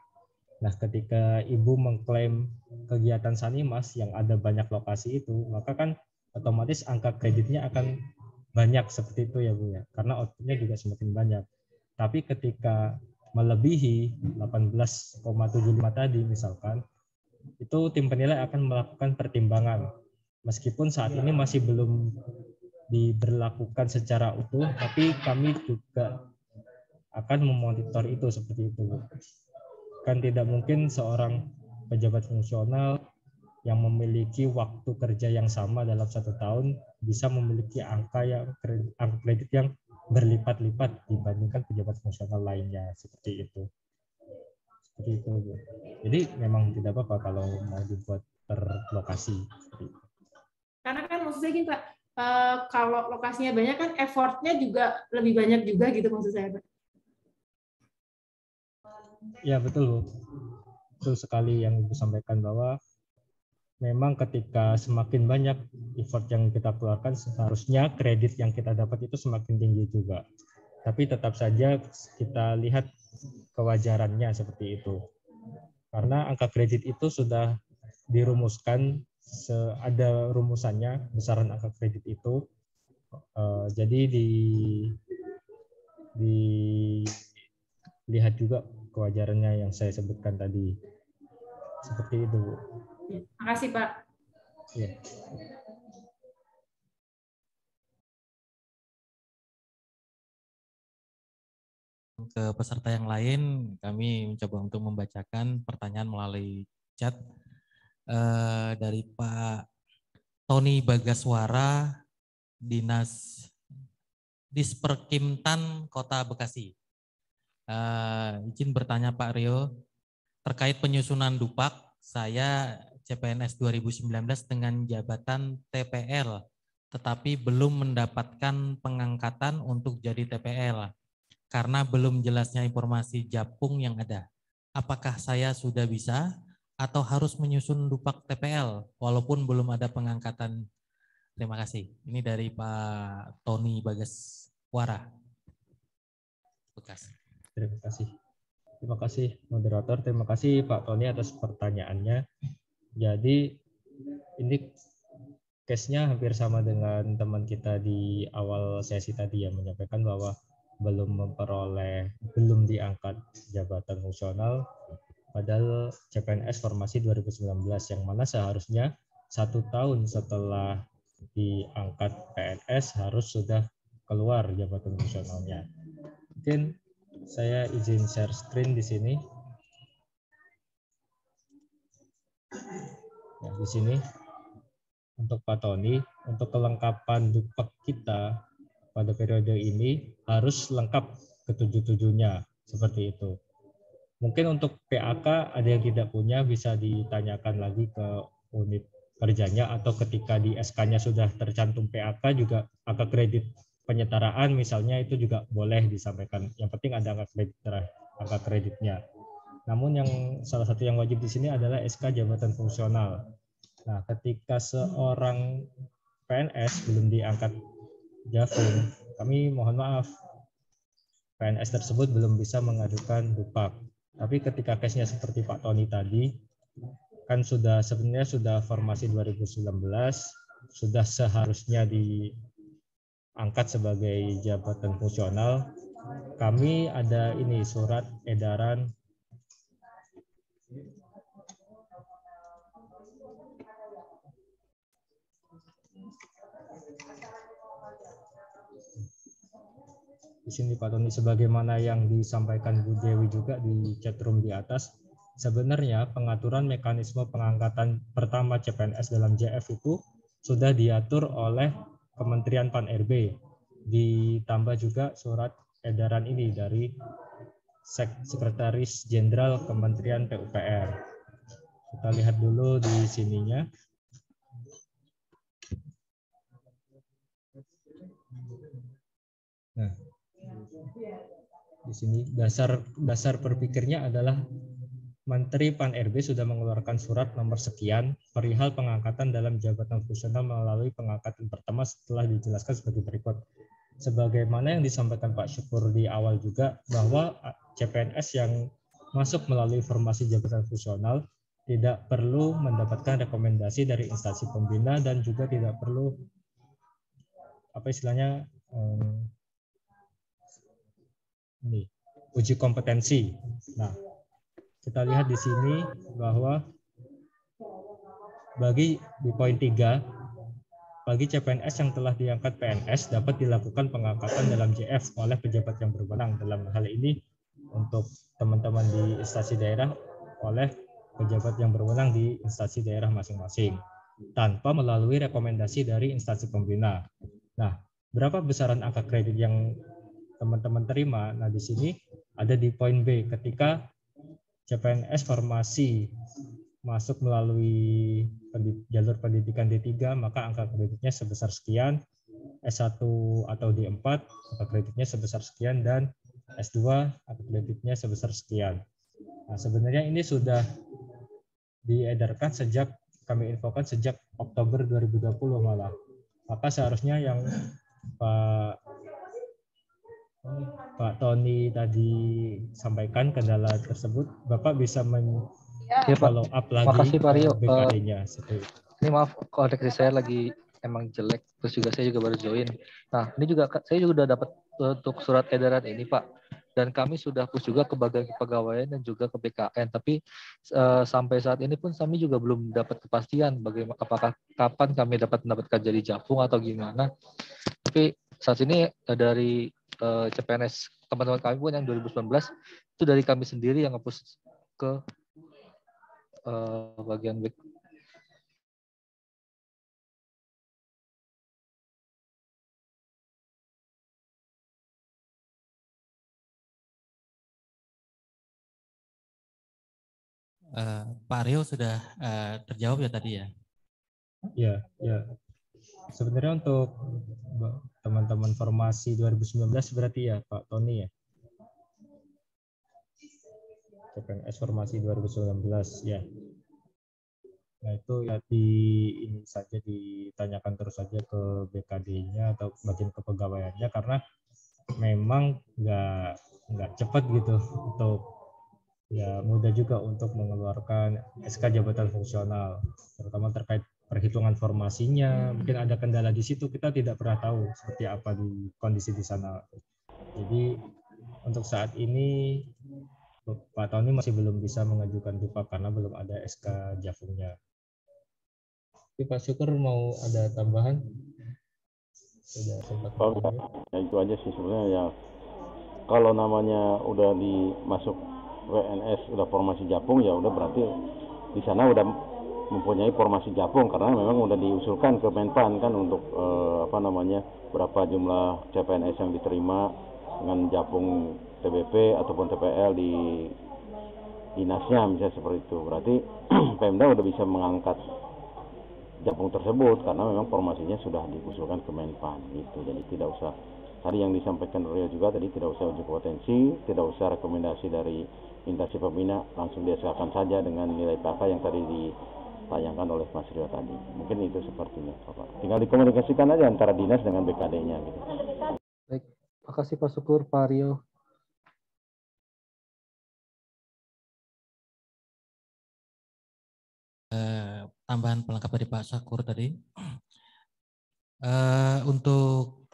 Nah, ketika Ibu mengklaim kegiatan Sanimas yang ada banyak lokasi itu, maka kan otomatis angka kreditnya akan banyak seperti itu ya Bu ya, karena outputnya juga semakin banyak. Tapi ketika melebihi 18,75 tadi misalkan, itu tim penilai akan melakukan pertimbangan. Meskipun saat ini masih belum diberlakukan secara utuh, tapi kami juga akan memonitor itu seperti itu. Kan tidak mungkin seorang pejabat fungsional yang memiliki waktu kerja yang sama dalam 1 tahun bisa memiliki angka kredit yang berlipat-lipat dibandingkan pejabat fungsional lainnya, seperti itu. Seperti itu. Jadi memang tidak apa-apa kalau mau dibuat per lokasi. Karena kan maksud saya gini Pak, kalau lokasinya banyak kan effortnya juga lebih banyak juga gitu maksud saya Pak. Ya betul Bu. Betul sekali yang Ibu sampaikan bahwa memang ketika semakin banyak effort yang kita keluarkan, seharusnya kredit yang kita dapat itu semakin tinggi juga. Tapi tetap saja kita lihat kewajarannya seperti itu. Karena angka kredit itu sudah dirumuskan, ada rumusannya besaran angka kredit itu. Jadi dilihat juga kewajarannya yang saya sebutkan tadi. Seperti itu, Bu. Terima kasih, Pak. Ya. Ke peserta yang lain, kami mencoba untuk membacakan pertanyaan melalui chat dari Pak Tony Bagaswara, Dinas Disperkimtan Kota Bekasi. Izin bertanya Pak Rio, terkait penyusunan Dupak, saya CPNS 2019 dengan jabatan TPL, tetapi belum mendapatkan pengangkatan untuk jadi TPL karena belum jelasnya informasi Japung yang ada. Apakah saya sudah bisa atau harus menyusun Dupak TPL walaupun belum ada pengangkatan? Terima kasih. Ini dari Pak Tony Bagaswara, Bekasi. Terima kasih. Terima kasih moderator, terima kasih Pak Tony atas pertanyaannya. Jadi ini case-nya hampir sama dengan teman kita di awal sesi tadi yang menyampaikan bahwa belum diangkat jabatan fungsional, padahal CPNS formasi 2019 yang mana seharusnya 1 tahun setelah diangkat PNS harus sudah keluar jabatan fungsionalnya. Mungkin saya izin share screen di sini. Nah, di sini untuk Pak Tony, untuk kelengkapan Dupak kita pada periode ini harus lengkap ketujuh-tujuhnya seperti itu. Mungkin untuk PAK ada yang tidak punya, bisa ditanyakan lagi ke unit kerjanya, atau ketika di SK-nya sudah tercantum PAK juga angka kredit penyetaraan misalnya itu juga boleh disampaikan. Yang penting ada angka kreditnya. Namun yang salah satu yang wajib di sini adalah SK jabatan fungsional. Nah, ketika seorang PNS belum diangkat Javum, kami mohon maaf, PNS tersebut belum bisa mengajukan Dupak. Tapi ketika case-nya seperti Pak Tony tadi, kan sebenarnya sudah formasi 2019, sudah seharusnya diangkat sebagai jabatan fungsional. Kami ada ini surat edaran di sini Pak Tony, sebagaimana yang disampaikan Bu Dewi juga di chatroom di atas, sebenarnya pengaturan mekanisme pengangkatan pertama CPNS dalam JF itu sudah diatur oleh Kementerian Pan-RB, ditambah juga surat edaran ini dari Sekretaris Jenderal Kementerian PUPR. Kita lihat dulu di sininya. Nah, di sini dasar berpikirnya adalah Menteri Pan-RB sudah mengeluarkan surat nomor sekian perihal pengangkatan dalam jabatan fungsional melalui pengangkatan pertama setelah dijelaskan sebagai berikut. Sebagaimana yang disampaikan Pak Syukur di awal juga bahwa CPNS yang masuk melalui formasi jabatan fungsional tidak perlu mendapatkan rekomendasi dari instansi pembina dan juga tidak perlu uji kompetensi. Nah, kita lihat di sini bahwa di poin 3, bagi CPNS yang telah diangkat PNS dapat dilakukan pengangkatan dalam JF oleh pejabat yang berwenang. Dalam hal ini untuk teman-teman di instansi daerah oleh pejabat yang berwenang di instansi daerah masing-masing tanpa melalui rekomendasi dari instansi pembina. Nah, berapa besaran angka kredit yang teman-teman terima? Nah, di sini ada di poin B, ketika CPNS formasi masuk melalui jalur pendidikan D3, maka angka kreditnya sebesar sekian, S1 atau D4, angka kreditnya sebesar sekian, dan S2, angka kreditnya sebesar sekian. Nah, sebenarnya ini sudah diedarkan kami infokan sejak Oktober 2020 malah. Maka seharusnya yang Pak Tony tadi sampaikan kendala tersebut, Bapak bisa follow up lagi. Makasih Pak Rio. BKD-nya. Ini maaf koneksi saya lagi emang jelek, terus juga saya juga baru join. Nah, ini juga saya juga udah dapat untuk surat edaran ini Pak. Dan kami sudah push juga ke bagian kepegawaian dan juga ke BKN. Tapi sampai saat ini pun kami juga belum dapat kepastian bagaimana apakah kapan kami dapat mendapatkan jadi Japung atau gimana. Tapi saat ini dari CPNS teman-teman kami pun yang 2019 itu dari kami sendiri yang nge-push ke bagian Pak Rio sudah terjawab ya tadi ya? Ya. Sebenarnya untuk teman-teman formasi 2019 berarti ya Pak Tony ya. CPNS formasi 2019 ya. Nah itu ya ini saja ditanyakan terus saja ke BKD-nya atau bagian kepegawaiannya, karena memang nggak cepat gitu untuk ya mudah juga untuk mengeluarkan SK jabatan fungsional, terutama terkait perhitungan formasinya. Mungkin ada kendala di situ, kita tidak pernah tahu seperti apa di kondisi di sana. Jadi untuk saat ini Pak Tony masih belum bisa mengajukan DUPAK karena belum ada SK Javungnya. Tapi Pak Syukur mau ada tambahan? Sudah sempat ya itu aja sih sebenarnya ya. Kalau namanya udah dimasuk WNS udah formasi Japung ya udah berarti di sana udah mempunyai formasi Japung, karena memang udah diusulkan ke Menpan kan untuk berapa jumlah CPNS yang diterima dengan Japung TBP ataupun TPL di dinasnya misalnya seperti itu. Berarti Pemda udah bisa mengangkat Japung tersebut karena memang formasinya sudah diusulkan ke Menpan gitu. Jadi tidak usah tadi yang disampaikan Rio juga tadi, tidak usah uji potensi, tidak usah rekomendasi dari instansi pembina, langsung diasalkan saja dengan nilai PK yang tadi ditayangkan oleh Mas Rio tadi. Mungkin itu sepertinya Bapak. Tinggal dikomunikasikan aja antara dinas dengan BKD-nya gitu. Baik, makasih Pak Syukur, Pak Rio. Tambahan pelengkap dari Pak Syukur tadi. Untuk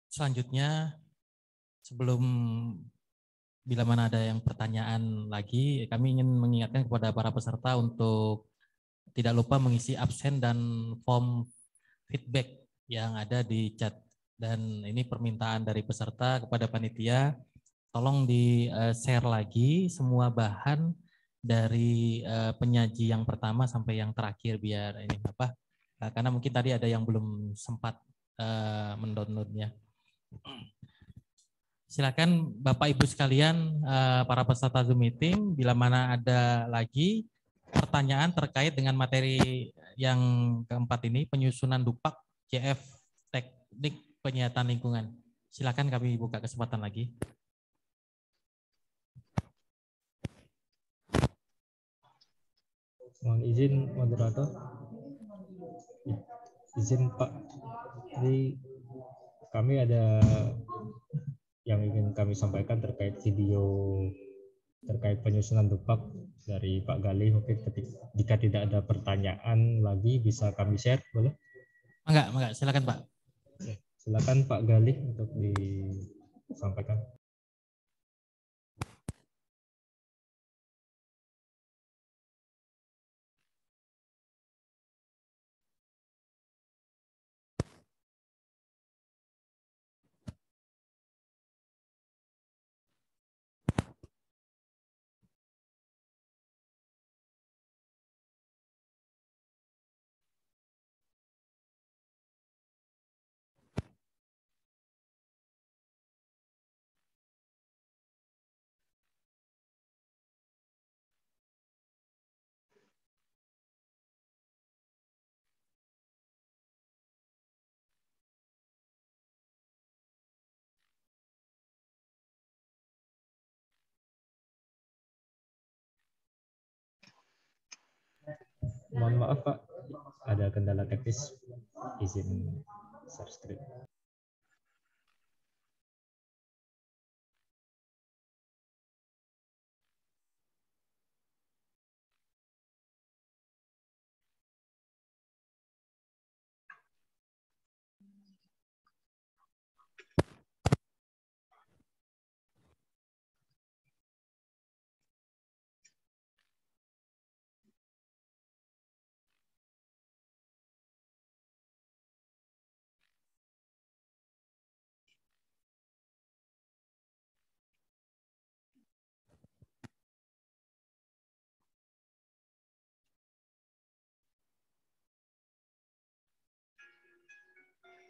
selanjutnya, sebelum bila mana ada yang pertanyaan lagi, kami ingin mengingatkan kepada para peserta untuk tidak lupa mengisi absen dan form feedback yang ada di chat. Dan ini permintaan dari peserta kepada panitia, tolong di-share lagi semua bahan dari penyaji yang pertama sampai yang terakhir biar ini apa? Karena mungkin tadi ada yang belum sempat mendownloadnya. Silakan Bapak Ibu sekalian, para peserta Zoom meeting, bila mana ada lagi pertanyaan terkait dengan materi yang keempat ini, penyusunan DUPAK JF Teknik Penyihatan Lingkungan. silakan kami buka kesempatan lagi. Mohon izin moderator. Izin Pak. Jadi kami ada yang ingin kami sampaikan terkait video terkait penyusunan dupak dari Pak Galih. Mungkin jika tidak ada pertanyaan lagi bisa kami share, boleh? Enggak, silakan Pak. Silakan Pak Galih untuk disampaikan. Mohon maaf Pak, ada kendala teknis, izin share screen.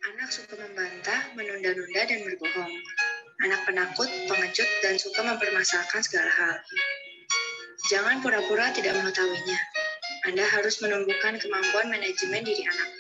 Anak suka membantah, menunda-nunda, dan berbohong. Anak penakut, pengecut, dan suka mempermasalahkan segala hal. Jangan pura-pura tidak mengetahuinya. Anda harus menumbuhkan kemampuan manajemen diri anak.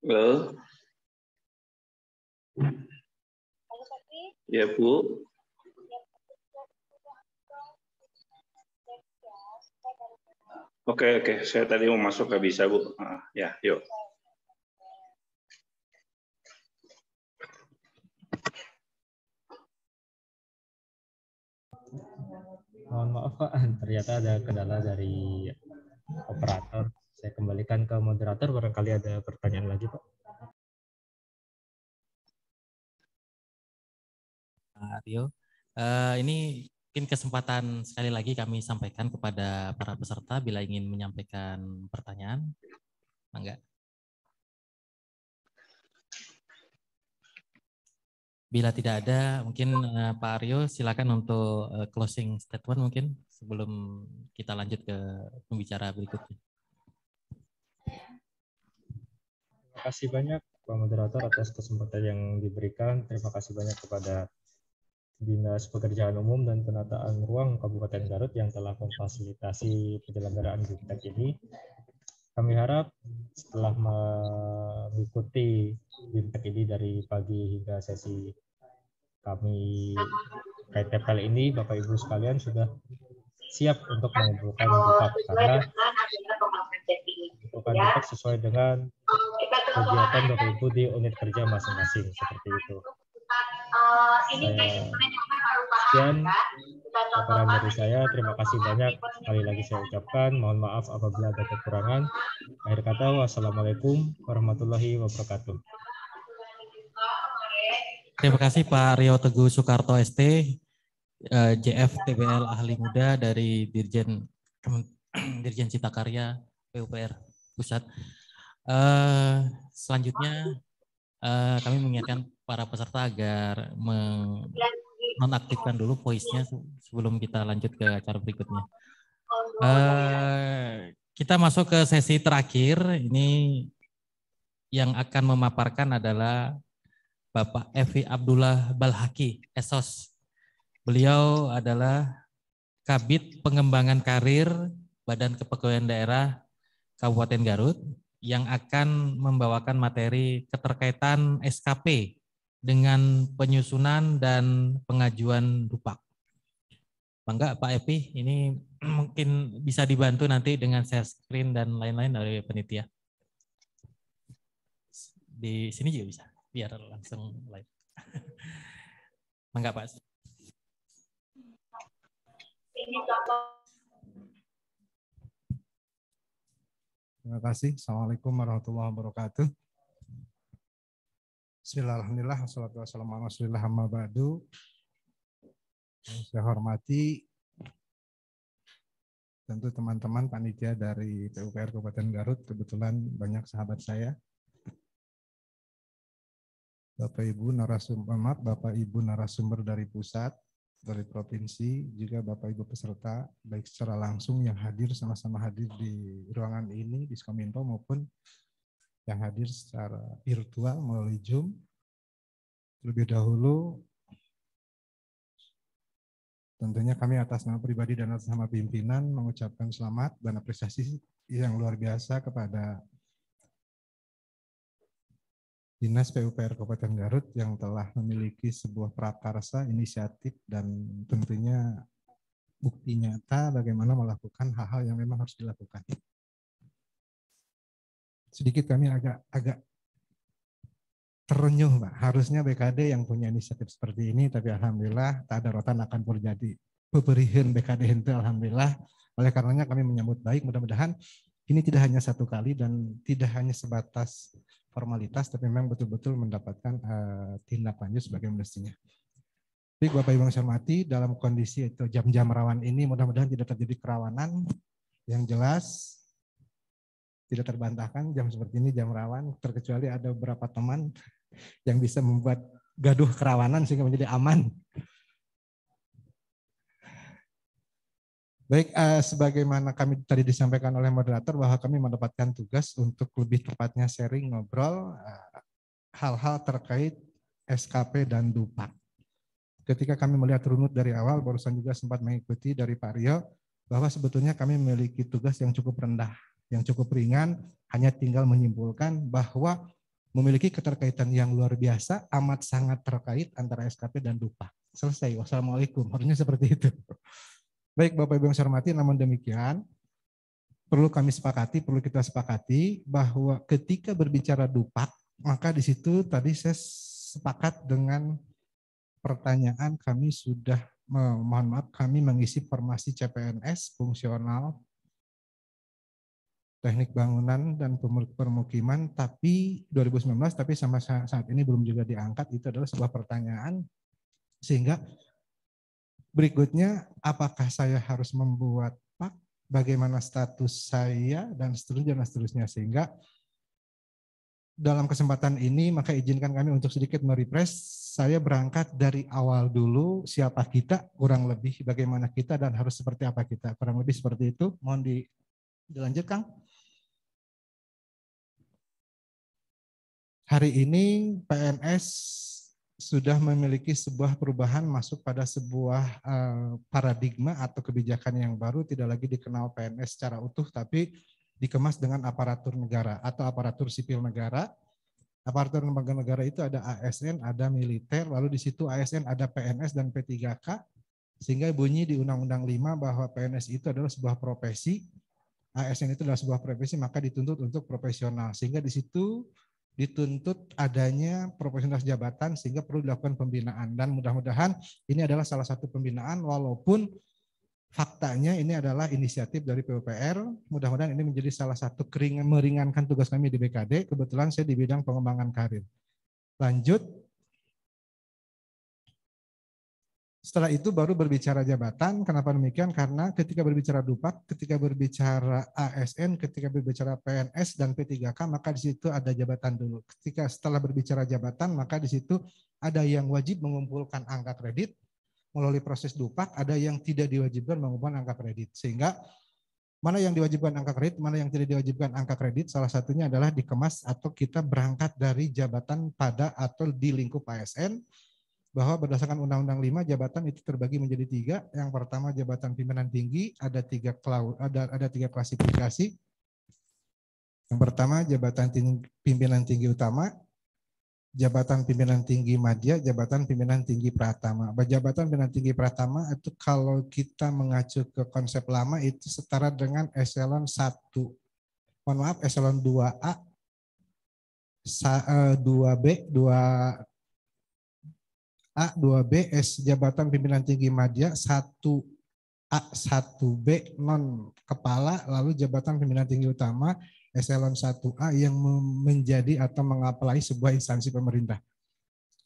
Halo. Ya, Bu. Oke, saya tadi mau masuk, nggak bisa, Bu. Ya, yuk. Mohon maaf Pak, ternyata ada kendala dari operator. Saya kembalikan ke moderator, barangkali ada pertanyaan lagi Pak. Rio, ini mungkin kesempatan sekali lagi kami sampaikan kepada para peserta bila ingin menyampaikan pertanyaan. Enggak. Bila tidak ada, mungkin Pak Aryo silakan untuk closing statement mungkin sebelum kita lanjut ke pembicara berikutnya. Terima kasih banyak Pak Moderator atas kesempatan yang diberikan. Terima kasih banyak kepada Dinas Pekerjaan Umum dan Penataan Ruang Kabupaten Garut yang telah memfasilitasi penyelenggaraan BIMTEK ini. Kami harap setelah mengikuti BIMTEK ini dari pagi hingga sesi kami KTPL ini, Bapak Ibu sekalian sudah siap untuk mengumpulkan dupak, karena mengumpulkan dupak sesuai dengan kegiatan Bapak Ibu di unit kerja masing-masing, seperti itu. Sekian paparan dari saya. Terima kasih banyak. Sekali lagi saya ucapkan mohon maaf apabila ada kekurangan. Akhir kata, wassalamualaikum warahmatullahi wabarakatuh. Terima kasih Pak Rio Teguh Soekarto ST, JF TBL Ahli Muda dari Dirjen Cipta Karya PUPR Pusat. Selanjutnya kami mengingatkan para peserta agar menonaktifkan dulu voice-nya sebelum kita lanjut ke acara berikutnya. Kita masuk ke sesi terakhir. Ini yang akan memaparkan adalah Bapak Evi Abdullah Balhaki, Esos. Beliau adalah Kabid Pengembangan Karir Badan Kepegawaian Daerah Kabupaten Garut yang akan membawakan materi keterkaitan SKP dengan penyusunan dan pengajuan DUPAK. Bangga Pak Evi, ini mungkin bisa dibantu nanti dengan share screen dan lain-lain dari panitia. Di sini juga bisa, biar langsung live. Bangga Pak. Terima kasih. Assalamualaikum warahmatullahi wabarakatuh. Bismillahirrahmanirrahim. Wassalatu wassalamu ala rasulillah amma ba'du. Saya hormati tentu teman-teman panitia dari PUPR Kabupaten Garut. Kebetulan banyak sahabat saya. Bapak Ibu narasumber dari pusat, dari provinsi, juga Bapak Ibu peserta, baik secara langsung yang hadir sama-sama hadir di ruangan ini, di Skominfo, maupun yang hadir secara virtual melalui Zoom. Lebih dahulu, tentunya kami atas nama pribadi dan atas nama pimpinan mengucapkan selamat dan apresiasi yang luar biasa kepada Dinas PUPR Kabupaten Garut yang telah memiliki sebuah prakarsa, inisiatif, dan tentunya bukti nyata bagaimana melakukan hal-hal yang memang harus dilakukan. Sedikit kami agak terenyuh, Pak. Harusnya BKD yang punya inisiatif seperti ini, tapi alhamdulillah tak ada rotan akan terjadi. Pemberian BKD itu alhamdulillah. Oleh karenanya kami menyambut baik, mudah-mudahan ini tidak hanya satu kali dan tidak hanya sebatas formalitas, tapi memang betul-betul mendapatkan tindak lanjut sebagai mestinya. Baik Bapak Ibu yang saya hormati, dalam kondisi itu jam-jam rawan ini mudah-mudahan tidak terjadi kerawanan. Yang jelas tidak terbantahkan jam seperti ini jam rawan, terkecuali ada beberapa teman yang bisa membuat gaduh kerawanan sehingga menjadi aman. Baik, sebagaimana kami tadi disampaikan oleh moderator bahwa kami mendapatkan tugas untuk lebih tepatnya sharing ngobrol hal-hal terkait SKP dan DUPAK. Ketika kami melihat runut dari awal, barusan juga sempat mengikuti dari Pak Rio, bahwa sebetulnya kami memiliki tugas yang cukup rendah, yang cukup ringan, hanya tinggal menyimpulkan bahwa memiliki keterkaitan yang luar biasa, amat sangat terkait antara SKP dan DUPAK. Selesai, wassalamualaikum, harusnya seperti itu. Baik Bapak Ibu yang saya hormati, namun demikian perlu kita sepakati bahwa ketika berbicara DUPAK, maka di situ tadi saya sepakat dengan pertanyaan kami sudah, mohon maaf, kami mengisi formasi CPNS fungsional teknik bangunan dan permukiman tapi 2019 tapi sama saat ini belum juga diangkat. Itu adalah sebuah pertanyaan, sehingga berikutnya, apakah saya harus membuat PAK, bagaimana status saya, dan seterusnya, sehingga dalam kesempatan ini, maka izinkan kami untuk sedikit merefresh, saya berangkat dari awal dulu, siapa kita, kurang lebih bagaimana kita, dan harus seperti apa kita, kurang lebih seperti itu, mohon dilanjutkan. Hari ini PNS sudah memiliki sebuah perubahan masuk pada sebuah paradigma atau kebijakan yang baru, tidak lagi dikenal PNS secara utuh, tapi dikemas dengan aparatur negara atau aparatur sipil negara. Aparatur lembaga negara itu ada ASN, ada militer, lalu di situ ASN ada PNS dan P3K, sehingga bunyi di Undang-Undang 5 bahwa PNS itu adalah sebuah profesi, ASN itu adalah sebuah profesi, maka dituntut untuk profesional, sehingga di situ dituntut adanya proporsionalitas jabatan sehingga perlu dilakukan pembinaan. Dan mudah-mudahan ini adalah salah satu pembinaan walaupun faktanya ini adalah inisiatif dari PUPR. Mudah-mudahan ini menjadi salah satu meringankan tugas kami di BKD. Kebetulan saya di bidang pengembangan karir. Lanjut. Setelah itu baru berbicara jabatan. Kenapa demikian? Karena ketika berbicara Dupak, ketika berbicara ASN, ketika berbicara PNS dan P3K, maka di situ ada jabatan dulu. Ketika setelah berbicara jabatan, maka di situ ada yang wajib mengumpulkan angka kredit melalui proses Dupak, ada yang tidak diwajibkan mengumpulkan angka kredit. Sehingga mana yang diwajibkan angka kredit, mana yang tidak diwajibkan angka kredit, salah satunya adalah dikemas atau kita berangkat dari jabatan pada atau di lingkup ASN, bahwa berdasarkan Undang-Undang 5 jabatan itu terbagi menjadi 3. Yang pertama jabatan pimpinan tinggi, ada 3 klasifikasi. Yang pertama jabatan pimpinan tinggi utama, jabatan pimpinan tinggi madya, jabatan pimpinan tinggi pratama. Jabatan pimpinan tinggi pratama itu kalau kita mengacu ke konsep lama itu setara dengan eselon 1. Mohon maaf, eselon 2A, 2B, 2A, 2B, S jabatan pimpinan tinggi madya, 1A, 1B non kepala, lalu jabatan pimpinan tinggi utama, eselon 1A yang menjadi atau mengapply sebuah instansi pemerintah.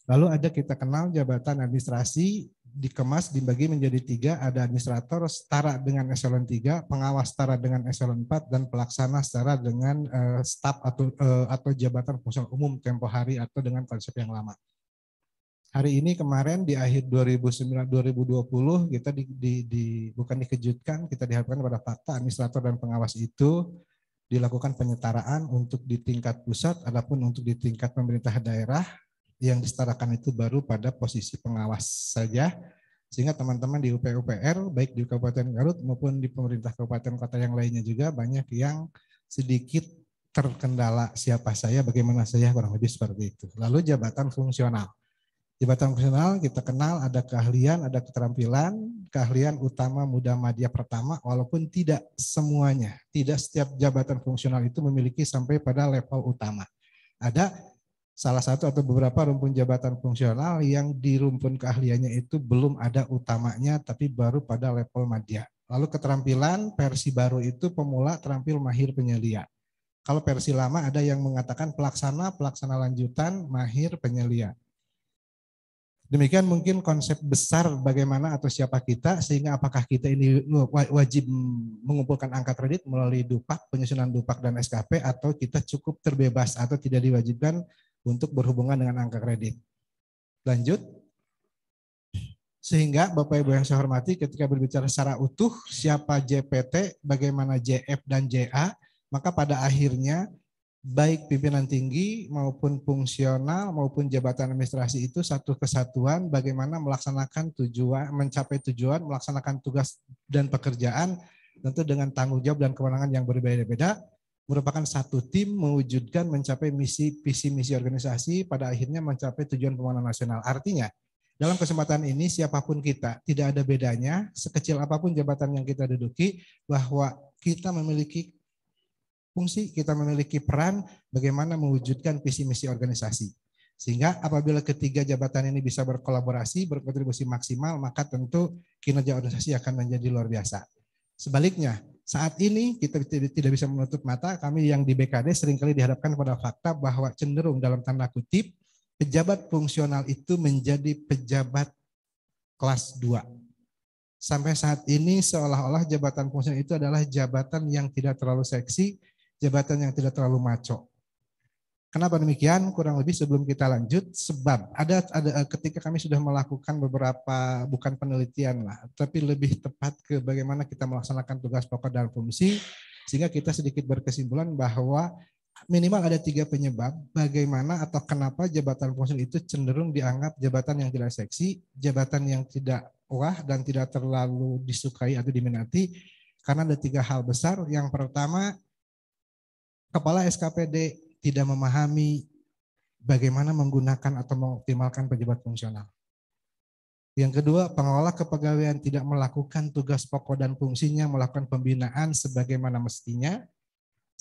Lalu ada kita kenal jabatan administrasi, dikemas dibagi menjadi 3, ada administrator setara dengan eselon 3, pengawas setara dengan eselon 4, dan pelaksana setara dengan staf atau jabatan fungsional umum tempo hari atau dengan konsep yang lama. Hari ini kemarin di akhir 2020 kita bukan dikejutkan, kita dihadapkan pada fakta administrator dan pengawas itu dilakukan penyetaraan untuk di tingkat pusat, adapun untuk di tingkat pemerintah daerah yang disetarakan itu baru pada posisi pengawas saja, sehingga teman-teman di UPR baik di Kabupaten Garut maupun di pemerintah kabupaten kota yang lainnya juga banyak yang sedikit terkendala siapa saya, bagaimana saya, kurang lebih seperti itu. Lalu jabatan fungsional. Jabatan fungsional kita kenal ada keahlian, ada keterampilan, keahlian utama muda madya pertama, walaupun tidak semuanya, tidak setiap jabatan fungsional itu memiliki sampai pada level utama. Ada salah satu atau beberapa rumpun jabatan fungsional yang di rumpun keahliannya itu belum ada utamanya, tapi baru pada level madya. Lalu keterampilan versi baru itu pemula, terampil, mahir, penyelia. Kalau versi lama ada yang mengatakan pelaksana, pelaksana lanjutan, mahir, penyelia. Demikian mungkin konsep besar bagaimana atau siapa kita, sehingga apakah kita ini wajib mengumpulkan angka kredit melalui Dupak, penyusunan Dupak dan SKP, atau kita cukup terbebas atau tidak diwajibkan untuk berhubungan dengan angka kredit. Lanjut. Sehingga Bapak Ibu yang saya hormati, ketika berbicara secara utuh siapa JPT, bagaimana JF dan JA, maka pada akhirnya baik pimpinan tinggi maupun fungsional maupun jabatan administrasi itu satu kesatuan bagaimana melaksanakan tujuan, mencapai tujuan, melaksanakan tugas dan pekerjaan tentu dengan tanggung jawab dan kewenangan yang berbeda-beda, merupakan satu tim mewujudkan mencapai visi misi organisasi, pada akhirnya mencapai tujuan pembangunan nasional. Artinya dalam kesempatan ini siapapun kita, tidak ada bedanya sekecil apapun jabatan yang kita duduki, bahwa kita memiliki fungsi, kita memiliki peran bagaimana mewujudkan visi misi organisasi. Sehingga apabila ketiga jabatan ini bisa berkolaborasi, berkontribusi maksimal, maka tentu kinerja organisasi akan menjadi luar biasa. Sebaliknya, saat ini kita tidak bisa menutup mata, kami yang di BKD seringkali dihadapkan pada fakta bahwa cenderung dalam tanda kutip, pejabat fungsional itu menjadi pejabat kelas 2. Sampai saat ini seolah-olah jabatan fungsional itu adalah jabatan yang tidak terlalu seksi, jabatan yang tidak terlalu maco. Kenapa demikian? Kurang lebih sebelum kita lanjut, sebab ada ketika kami sudah melakukan beberapa, bukan penelitian lah, tapi lebih tepat ke bagaimana kita melaksanakan tugas pokok dan fungsi, sehingga kita sedikit berkesimpulan bahwa minimal ada 3 penyebab bagaimana atau kenapa jabatan fungsional itu cenderung dianggap jabatan yang tidak seksi, jabatan yang tidak wah dan tidak terlalu disukai atau diminati, karena ada 3 hal besar. Yang pertama, Kepala SKPD tidak memahami bagaimana menggunakan atau mengoptimalkan pejabat fungsional. Yang kedua, pengelola kepegawaian tidak melakukan tugas pokok dan fungsinya, melakukan pembinaan sebagaimana mestinya.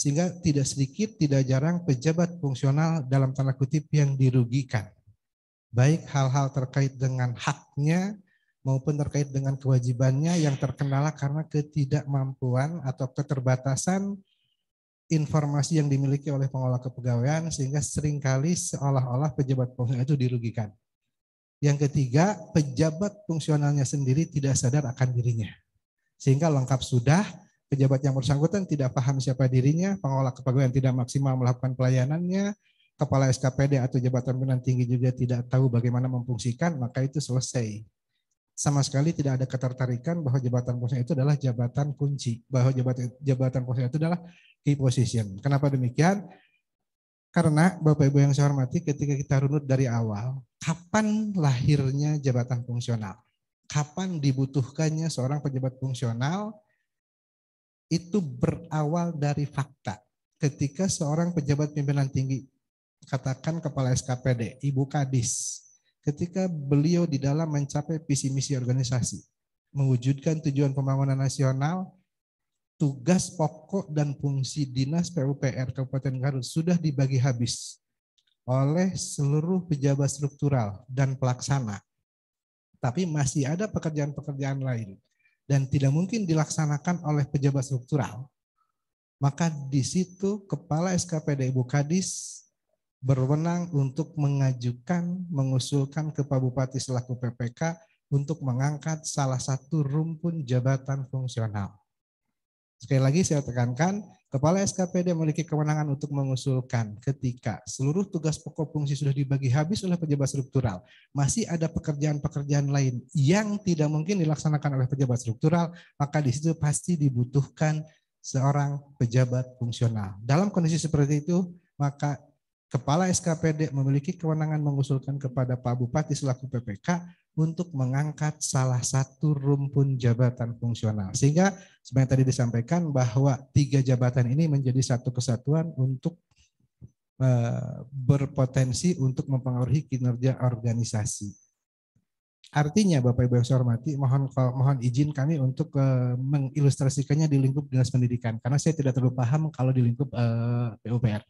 Sehingga tidak sedikit, tidak jarang pejabat fungsional dalam tanda kutip yang dirugikan. Baik hal-hal terkait dengan haknya maupun terkait dengan kewajibannya yang terkendala karena ketidakmampuan atau keterbatasan informasi yang dimiliki oleh pengelola kepegawaian, sehingga seringkali seolah-olah pejabat fungsional itu dirugikan. Yang ketiga, pejabat fungsionalnya sendiri tidak sadar akan dirinya. Sehingga lengkap sudah, pejabat yang bersangkutan tidak paham siapa dirinya, pengelola kepegawaian tidak maksimal melakukan pelayanannya, kepala SKPD atau jabatan pimpinan tinggi juga tidak tahu bagaimana memfungsikan, maka itu selesai. Sama sekali tidak ada ketertarikan bahwa jabatan fungsional itu adalah jabatan kunci, bahwa jabatan fungsional itu adalah key position. Kenapa demikian? Karena Bapak Ibu yang saya hormati, ketika kita runut dari awal, kapan lahirnya jabatan fungsional? Kapan dibutuhkannya seorang pejabat fungsional? Itu berawal dari fakta. Ketika seorang pejabat pimpinan tinggi, katakan kepala SKPD, Ibu Kadis, ketika beliau di dalam mencapai visi misi organisasi, mewujudkan tujuan pembangunan nasional, tugas pokok dan fungsi Dinas PUPR Kabupaten Garut sudah dibagi habis oleh seluruh pejabat struktural dan pelaksana. Tapi masih ada pekerjaan-pekerjaan lain dan tidak mungkin dilaksanakan oleh pejabat struktural. Maka di situ Kepala SKPD Ibu Kadis berwenang untuk mengusulkan ke Pak Bupati selaku PPK untuk mengangkat salah satu rumpun jabatan fungsional. Sekali lagi saya tekankan, Kepala SKPD memiliki kewenangan untuk mengusulkan ketika seluruh tugas pokok fungsi sudah dibagi habis oleh pejabat struktural. Masih ada pekerjaan-pekerjaan lain yang tidak mungkin dilaksanakan oleh pejabat struktural, maka di situ pasti dibutuhkan seorang pejabat fungsional. Dalam kondisi seperti itu, maka Kepala SKPD memiliki kewenangan mengusulkan kepada Pak Bupati selaku PPK untuk mengangkat salah satu rumpun jabatan fungsional. Sehingga sebenarnya tadi disampaikan bahwa 3 jabatan ini menjadi satu kesatuan untuk berpotensi untuk mempengaruhi kinerja organisasi. Artinya Bapak Ibu yang saya hormati, mohon izin kami untuk mengilustrasikannya di lingkup Dinas Pendidikan, karena saya tidak terlalu paham kalau di lingkup PUPR.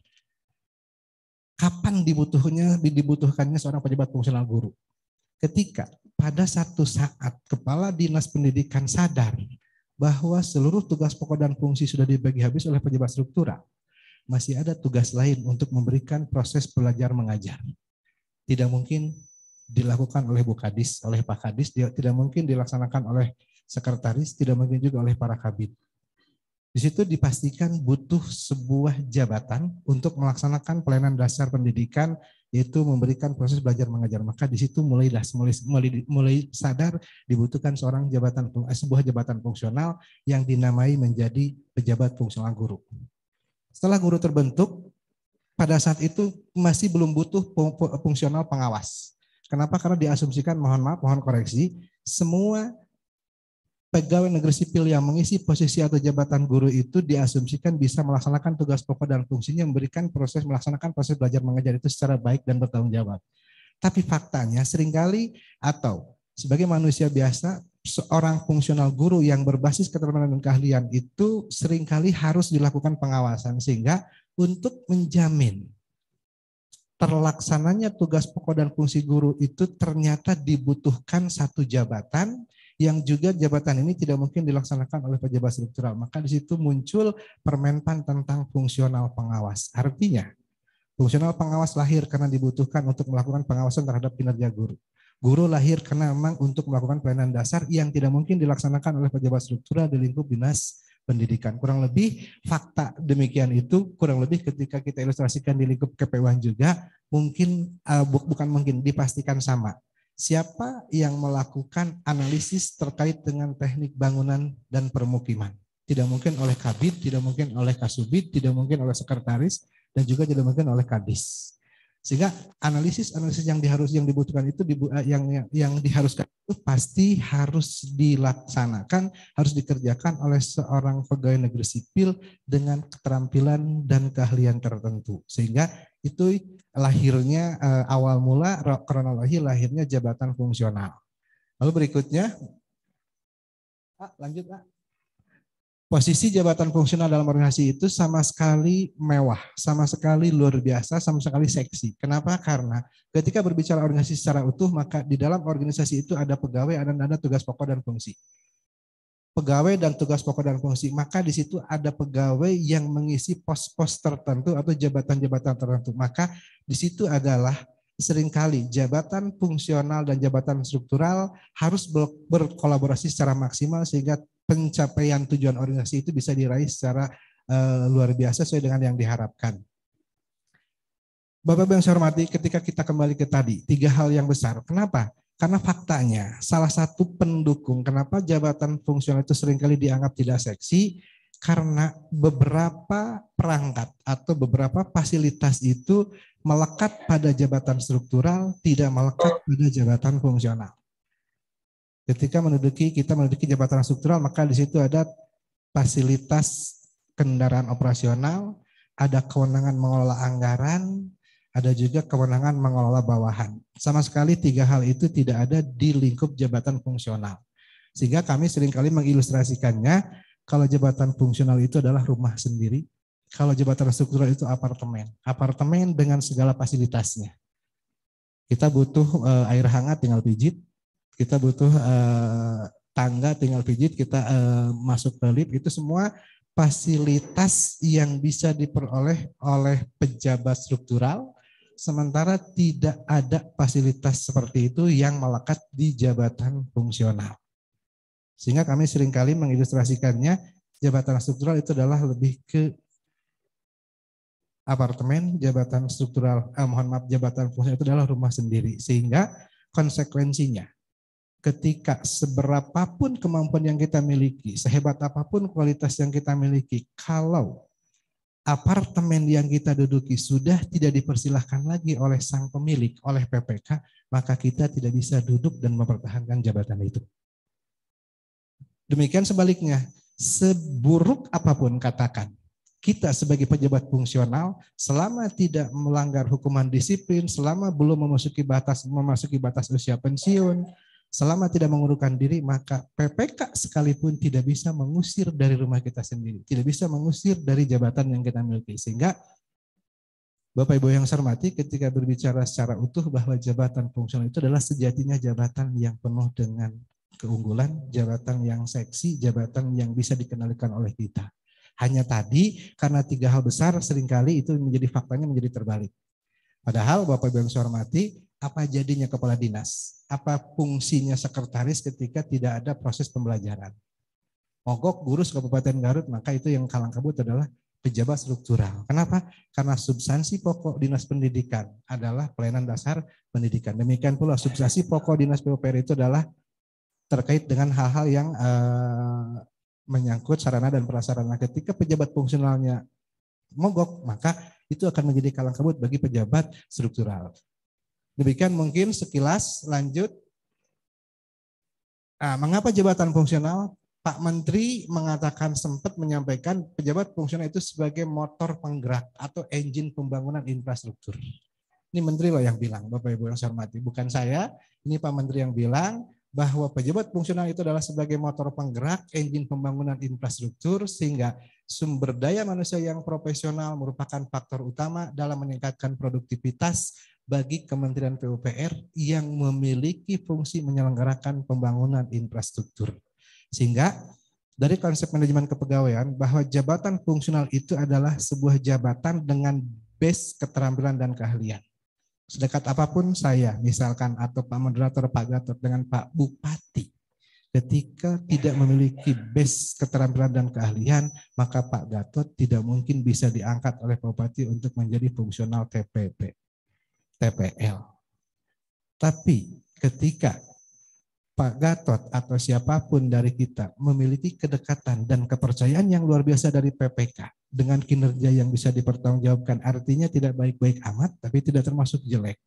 Kapan dibutuhkannya seorang pejabat fungsional guru? Ketika pada satu saat Kepala Dinas Pendidikan sadar bahwa seluruh tugas pokok dan fungsi sudah dibagi habis oleh pejabat struktural, masih ada tugas lain untuk memberikan proses belajar mengajar. Tidak mungkin dilakukan oleh Bu Kadis, oleh Pak Kadis, tidak mungkin dilaksanakan oleh sekretaris, tidak mungkin juga oleh para kabid. Di situ dipastikan butuh sebuah jabatan untuk melaksanakan pelayanan dasar pendidikan, yaitu memberikan proses belajar mengajar. Maka di situ mulai sadar dibutuhkan sebuah jabatan fungsional yang dinamai menjadi pejabat fungsional guru. Setelah guru terbentuk, pada saat itu masih belum butuh fungsional pengawas. Kenapa? Karena diasumsikan, mohon koreksi, semua pegawai negeri sipil yang mengisi posisi atau jabatan guru itu diasumsikan bisa melaksanakan tugas pokok dan fungsinya melaksanakan proses belajar mengajar itu secara baik dan bertanggung jawab. Tapi faktanya seringkali atau sebagai manusia biasa, seorang fungsional guru yang berbasis keterampilan dan keahlian itu seringkali harus dilakukan pengawasan, sehingga untuk menjamin terlaksananya tugas pokok dan fungsi guru itu ternyata dibutuhkan satu jabatan yang juga jabatan ini tidak mungkin dilaksanakan oleh pejabat struktural. Maka di situ muncul Permenpan tentang fungsional pengawas. Artinya, fungsional pengawas lahir karena dibutuhkan untuk melakukan pengawasan terhadap kinerja guru. Guru lahir karena memang untuk melakukan pelayanan dasar yang tidak mungkin dilaksanakan oleh pejabat struktural di lingkup Dinas Pendidikan. Kurang lebih fakta demikian itu, kurang lebih ketika kita ilustrasikan di lingkup KPUan juga, dipastikan sama. Siapa yang melakukan analisis terkait dengan teknik bangunan dan permukiman? Tidak mungkin oleh Kabid, tidak mungkin oleh Kasubid, tidak mungkin oleh sekretaris, dan juga tidak mungkin oleh Kadis. Sehingga analisis yang dibutuhkan itu yang diharuskan itu pasti harus dilaksanakan, harus dikerjakan oleh seorang pegawai negeri sipil dengan keterampilan dan keahlian tertentu. Sehingga itu lahirnya awal mula kronologi lahirnya jabatan fungsional. Lalu berikutnya, lanjut Pak. Posisi jabatan fungsional dalam organisasi itu sama sekali mewah, sama sekali luar biasa, sama sekali seksi. Kenapa? Karena ketika berbicara organisasi secara utuh, maka di dalam organisasi itu ada pegawai dan ada tugas pokok dan fungsi. Pegawai dan tugas pokok dan fungsi, maka di situ ada pegawai yang mengisi pos-pos tertentu atau jabatan-jabatan tertentu. Maka di situ adalah seringkali jabatan fungsional dan jabatan struktural harus berkolaborasi secara maksimal sehingga pencapaian tujuan organisasi itu bisa diraih secara luar biasa sesuai dengan yang diharapkan. Bapak-Ibu yang saya hormati, ketika kita kembali ke tadi, 3 hal yang besar. Kenapa? Karena faktanya salah satu pendukung kenapa jabatan fungsional itu seringkali dianggap tidak seksi, karena beberapa perangkat atau beberapa fasilitas itu melekat pada jabatan struktural, tidak melekat pada jabatan fungsional. Ketika kita menduduki jabatan struktural, maka di situ ada fasilitas kendaraan operasional, ada kewenangan mengelola anggaran, ada juga kewenangan mengelola bawahan. Sama sekali 3 hal itu tidak ada di lingkup jabatan fungsional. Sehingga kami seringkali mengilustrasikannya, kalau jabatan fungsional itu adalah rumah sendiri, kalau jabatan struktural itu apartemen. Apartemen dengan segala fasilitasnya. Kita butuh air hangat tinggal pijit, kita butuh tangga tinggal pijit, kita masuk ke lift, itu semua fasilitas yang bisa diperoleh oleh pejabat struktural, sementara tidak ada fasilitas seperti itu yang melekat di jabatan fungsional. Sehingga kami seringkali mengilustrasikannya, jabatan struktural itu adalah lebih ke apartemen, jabatan struktural, jabatan fungsional itu adalah rumah sendiri. Sehingga konsekuensinya, ketika seberapapun kemampuan yang kita miliki, sehebat apapun kualitas yang kita miliki, kalau apartemen yang kita duduki sudah tidak dipersilahkan lagi oleh sang pemilik, oleh PPK, maka kita tidak bisa duduk dan mempertahankan jabatan itu. Demikian sebaliknya, seburuk apapun katakan, kita sebagai pejabat fungsional selama tidak melanggar hukuman disiplin, selama belum memasuki batas usia pensiun, selama tidak mengundurkan diri, maka PPK sekalipun tidak bisa mengusir dari rumah kita sendiri, tidak bisa mengusir dari jabatan yang kita miliki. Sehingga Bapak Ibu yang saya hormati, ketika berbicara secara utuh bahwa jabatan fungsional itu adalah sejatinya jabatan yang penuh dengan keunggulan, jabatan yang seksi, jabatan yang bisa dikendalikan oleh kita. Hanya tadi karena 3 hal besar seringkali itu menjadi faktanya menjadi terbalik. Padahal Bapak Ibu yang saya hormati, apa jadinya kepala dinas? Apa fungsinya sekretaris ketika tidak ada proses pembelajaran? Mogok guru Kabupaten Garut, maka itu yang kalang kabut adalah pejabat struktural. Kenapa? Karena substansi pokok dinas pendidikan adalah pelayanan dasar pendidikan. Demikian pula substansi pokok dinas PUPR itu adalah terkait dengan hal-hal yang menyangkut sarana dan prasarana. Ketika pejabat fungsionalnya mogok, maka itu akan menjadi kalang kabut bagi pejabat struktural. Demikian mungkin sekilas. Lanjut. Mengapa jabatan fungsional? Pak Menteri mengatakan, sempat menyampaikan pejabat fungsional itu sebagai motor penggerak atau engine pembangunan infrastruktur. Ini Menteri loh yang bilang, Bapak Ibu yang saya hormati, bukan saya. Ini Pak Menteri yang bilang bahwa pejabat fungsional itu adalah sebagai motor penggerak, engine pembangunan infrastruktur, sehingga sumber daya manusia yang profesional merupakan faktor utama dalam meningkatkan produktivitas bagi Kementerian PUPR yang memiliki fungsi menyelenggarakan pembangunan infrastruktur. Sehingga dari konsep manajemen kepegawaian bahwa jabatan fungsional itu adalah sebuah jabatan dengan base keterampilan dan keahlian. Sedekat apapun saya, misalkan atau Pak Moderator, Pak Gatot dengan Pak Bupati, ketika tidak memiliki base keterampilan dan keahlian, maka Pak Gatot tidak mungkin bisa diangkat oleh Pak Bupati untuk menjadi fungsional TPL. Tapi ketika Pak Gatot atau siapapun dari kita memiliki kedekatan dan kepercayaan yang luar biasa dari PPK dengan kinerja yang bisa dipertanggungjawabkan, artinya tidak baik-baik amat tapi tidak termasuk jelek.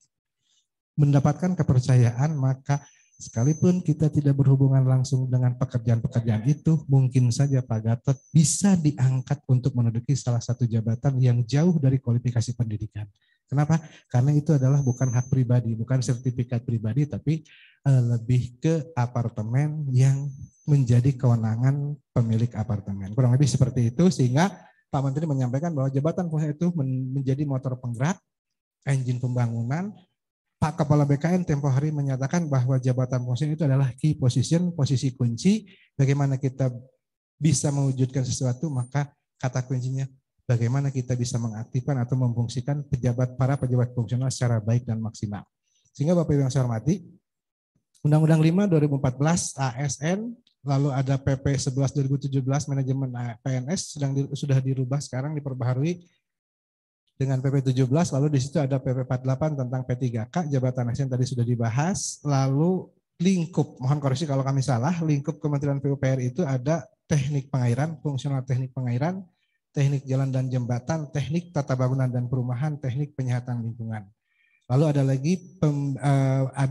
Mendapatkan kepercayaan, maka sekalipun kita tidak berhubungan langsung dengan pekerjaan-pekerjaan itu, mungkin saja Pak Gatot bisa diangkat untuk menduduki salah satu jabatan yang jauh dari kualifikasi pendidikan. Kenapa? Karena itu adalah bukan hak pribadi, bukan sertifikat pribadi, tapi lebih ke apartemen yang menjadi kewenangan pemilik apartemen. Kurang lebih seperti itu, sehingga Pak Menteri menyampaikan bahwa jabatan fungsional itu menjadi motor penggerak, engine pembangunan. Pak Kepala BKN tempo hari menyatakan bahwa jabatan fungsional itu adalah key position, posisi kunci. Bagaimana kita bisa mewujudkan sesuatu, maka kata kuncinya bagaimana kita bisa mengaktifkan atau memfungsikan para pejabat fungsional secara baik dan maksimal. Sehingga Bapak Ibu yang saya hormati, Undang-Undang 5 2014 ASN, lalu ada PP 11 2017 manajemen PNS sudah dirubah sekarang, diperbaharui dengan PP 17, lalu di situ ada PP 48 tentang P3K, jabatan ASN tadi sudah dibahas, lalu lingkup, mohon koreksi kalau kami salah, lingkup Kementerian PUPR itu ada teknik pengairan, fungsional teknik pengairan, teknik jalan dan jembatan, teknik tata bangunan dan perumahan, teknik penyihatan lingkungan. Lalu ada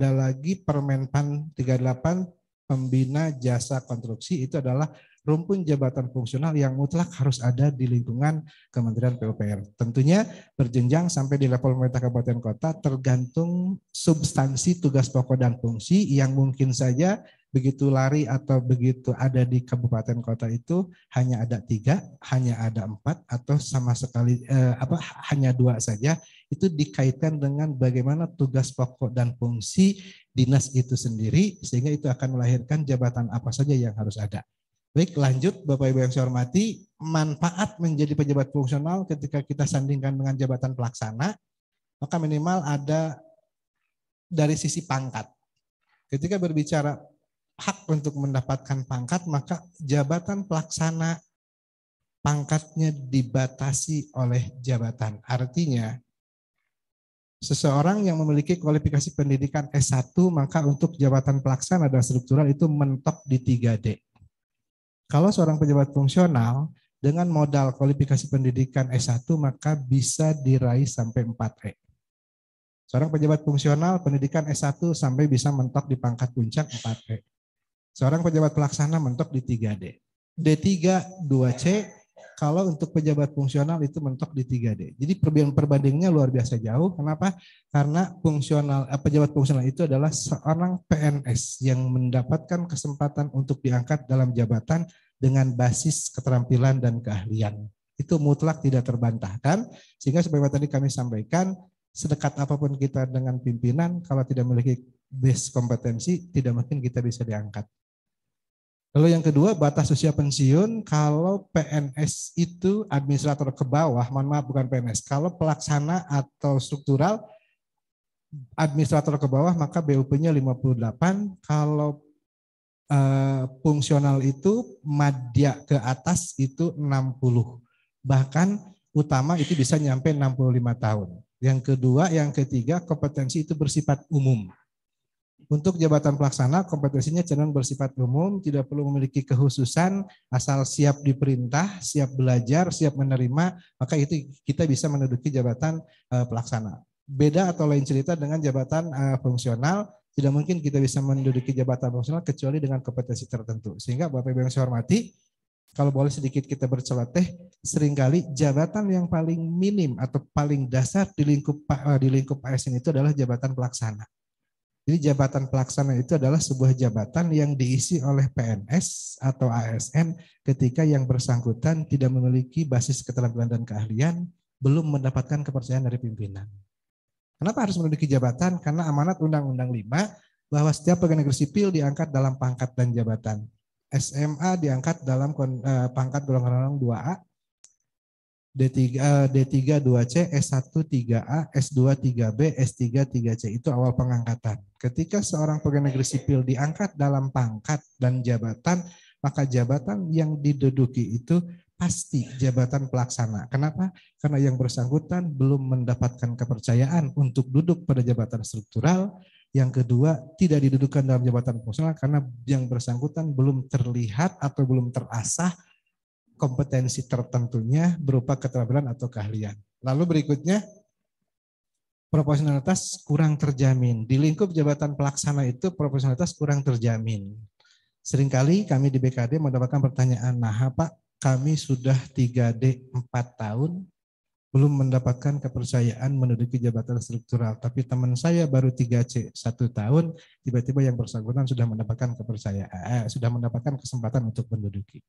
lagi Permenpan 38 pembina jasa konstruksi, itu adalah rumpun jabatan fungsional yang mutlak harus ada di lingkungan Kementerian PUPR. Tentunya berjenjang sampai di level pemerintah kabupaten kota, tergantung substansi tugas pokok dan fungsi yang mungkin saja begitu lari atau begitu ada di kabupaten kota itu hanya ada 3, hanya ada 4, atau sama sekali hanya 2 saja. Itu dikaitkan dengan bagaimana tugas pokok dan fungsi dinas itu sendiri, sehingga itu akan melahirkan jabatan apa saja yang harus ada. Baik, lanjut Bapak Ibu yang saya hormati, manfaat menjadi pejabat fungsional ketika kita sandingkan dengan jabatan pelaksana, maka minimal ada dari sisi pangkat. Ketika berbicara hak untuk mendapatkan pangkat, maka jabatan pelaksana pangkatnya dibatasi oleh jabatan. Artinya, seseorang yang memiliki kualifikasi pendidikan S1, maka untuk jabatan pelaksana dan struktural itu mentok di 3D. Kalau seorang pejabat fungsional dengan modal kualifikasi pendidikan S1, maka bisa diraih sampai 4E. Seorang pejabat fungsional pendidikan S1 sampai bisa mentok di pangkat puncak 4E. Seorang pejabat pelaksana mentok di 3D. D3, 2C, kalau untuk pejabat fungsional itu mentok di 3D. Jadi perbandingannya luar biasa jauh. Kenapa? Karena pejabat fungsional itu adalah seorang PNS yang mendapatkan kesempatan untuk diangkat dalam jabatan dengan basis keterampilan dan keahlian. Itu mutlak tidak terbantahkan, sehingga seperti tadi kami sampaikan, sedekat apapun kita dengan pimpinan, kalau tidak memiliki base kompetensi, tidak mungkin kita bisa diangkat. Lalu yang kedua, batas usia pensiun. Kalau PNS itu administrator ke bawah, mohon maaf bukan PNS, kalau pelaksana atau struktural administrator ke bawah maka BUP-nya 58, kalau fungsional itu madya ke atas itu 60. Bahkan utama itu bisa nyampe 65 tahun. Yang kedua, yang ketiga, kompetensi itu bersifat umum. Untuk jabatan pelaksana, kompetensinya cenderung bersifat umum, tidak perlu memiliki kekhususan, asal siap diperintah, siap belajar, siap menerima, maka itu kita bisa menduduki jabatan pelaksana. Beda atau lain cerita dengan jabatan fungsional, tidak mungkin kita bisa menduduki jabatan fungsional kecuali dengan kompetensi tertentu. Sehingga Bapak Ibu yang saya hormati, kalau boleh sedikit kita berceloteh, seringkali jabatan yang paling minim atau paling dasar di lingkup ASN itu adalah jabatan pelaksana. Jadi jabatan pelaksana itu adalah sebuah jabatan yang diisi oleh PNS atau ASN ketika yang bersangkutan tidak memiliki basis keterampilan dan keahlian, belum mendapatkan kepercayaan dari pimpinan. Kenapa harus menduduki jabatan? Karena amanat Undang-Undang 5 bahwa setiap pegawai negeri sipil diangkat dalam pangkat dan jabatan. SMA diangkat dalam pangkat golongan 2A, D3 2C, S1 3A, S2 3B, S3 3C, itu awal pengangkatan. Ketika seorang pegawai negeri sipil diangkat dalam pangkat dan jabatan, maka jabatan yang diduduki itu pasti jabatan pelaksana. Kenapa? Karena yang bersangkutan belum mendapatkan kepercayaan untuk duduk pada jabatan struktural. Yang kedua, tidak didudukan dalam jabatan fungsional karena yang bersangkutan belum terlihat atau belum terasah kompetensi tertentunya berupa keterampilan atau keahlian. Lalu berikutnya, proporsionalitas kurang terjamin. Di lingkup jabatan pelaksana itu proporsionalitas kurang terjamin. Seringkali kami di BKD mendapatkan pertanyaan, nah Pak, kami sudah 3D 4 tahun, belum mendapatkan kepercayaan menduduki jabatan struktural, tapi teman saya baru 3C 1 tahun, tiba-tiba yang bersangkutan sudah mendapatkan kepercayaan, sudah mendapatkan kesempatan untuk menduduki.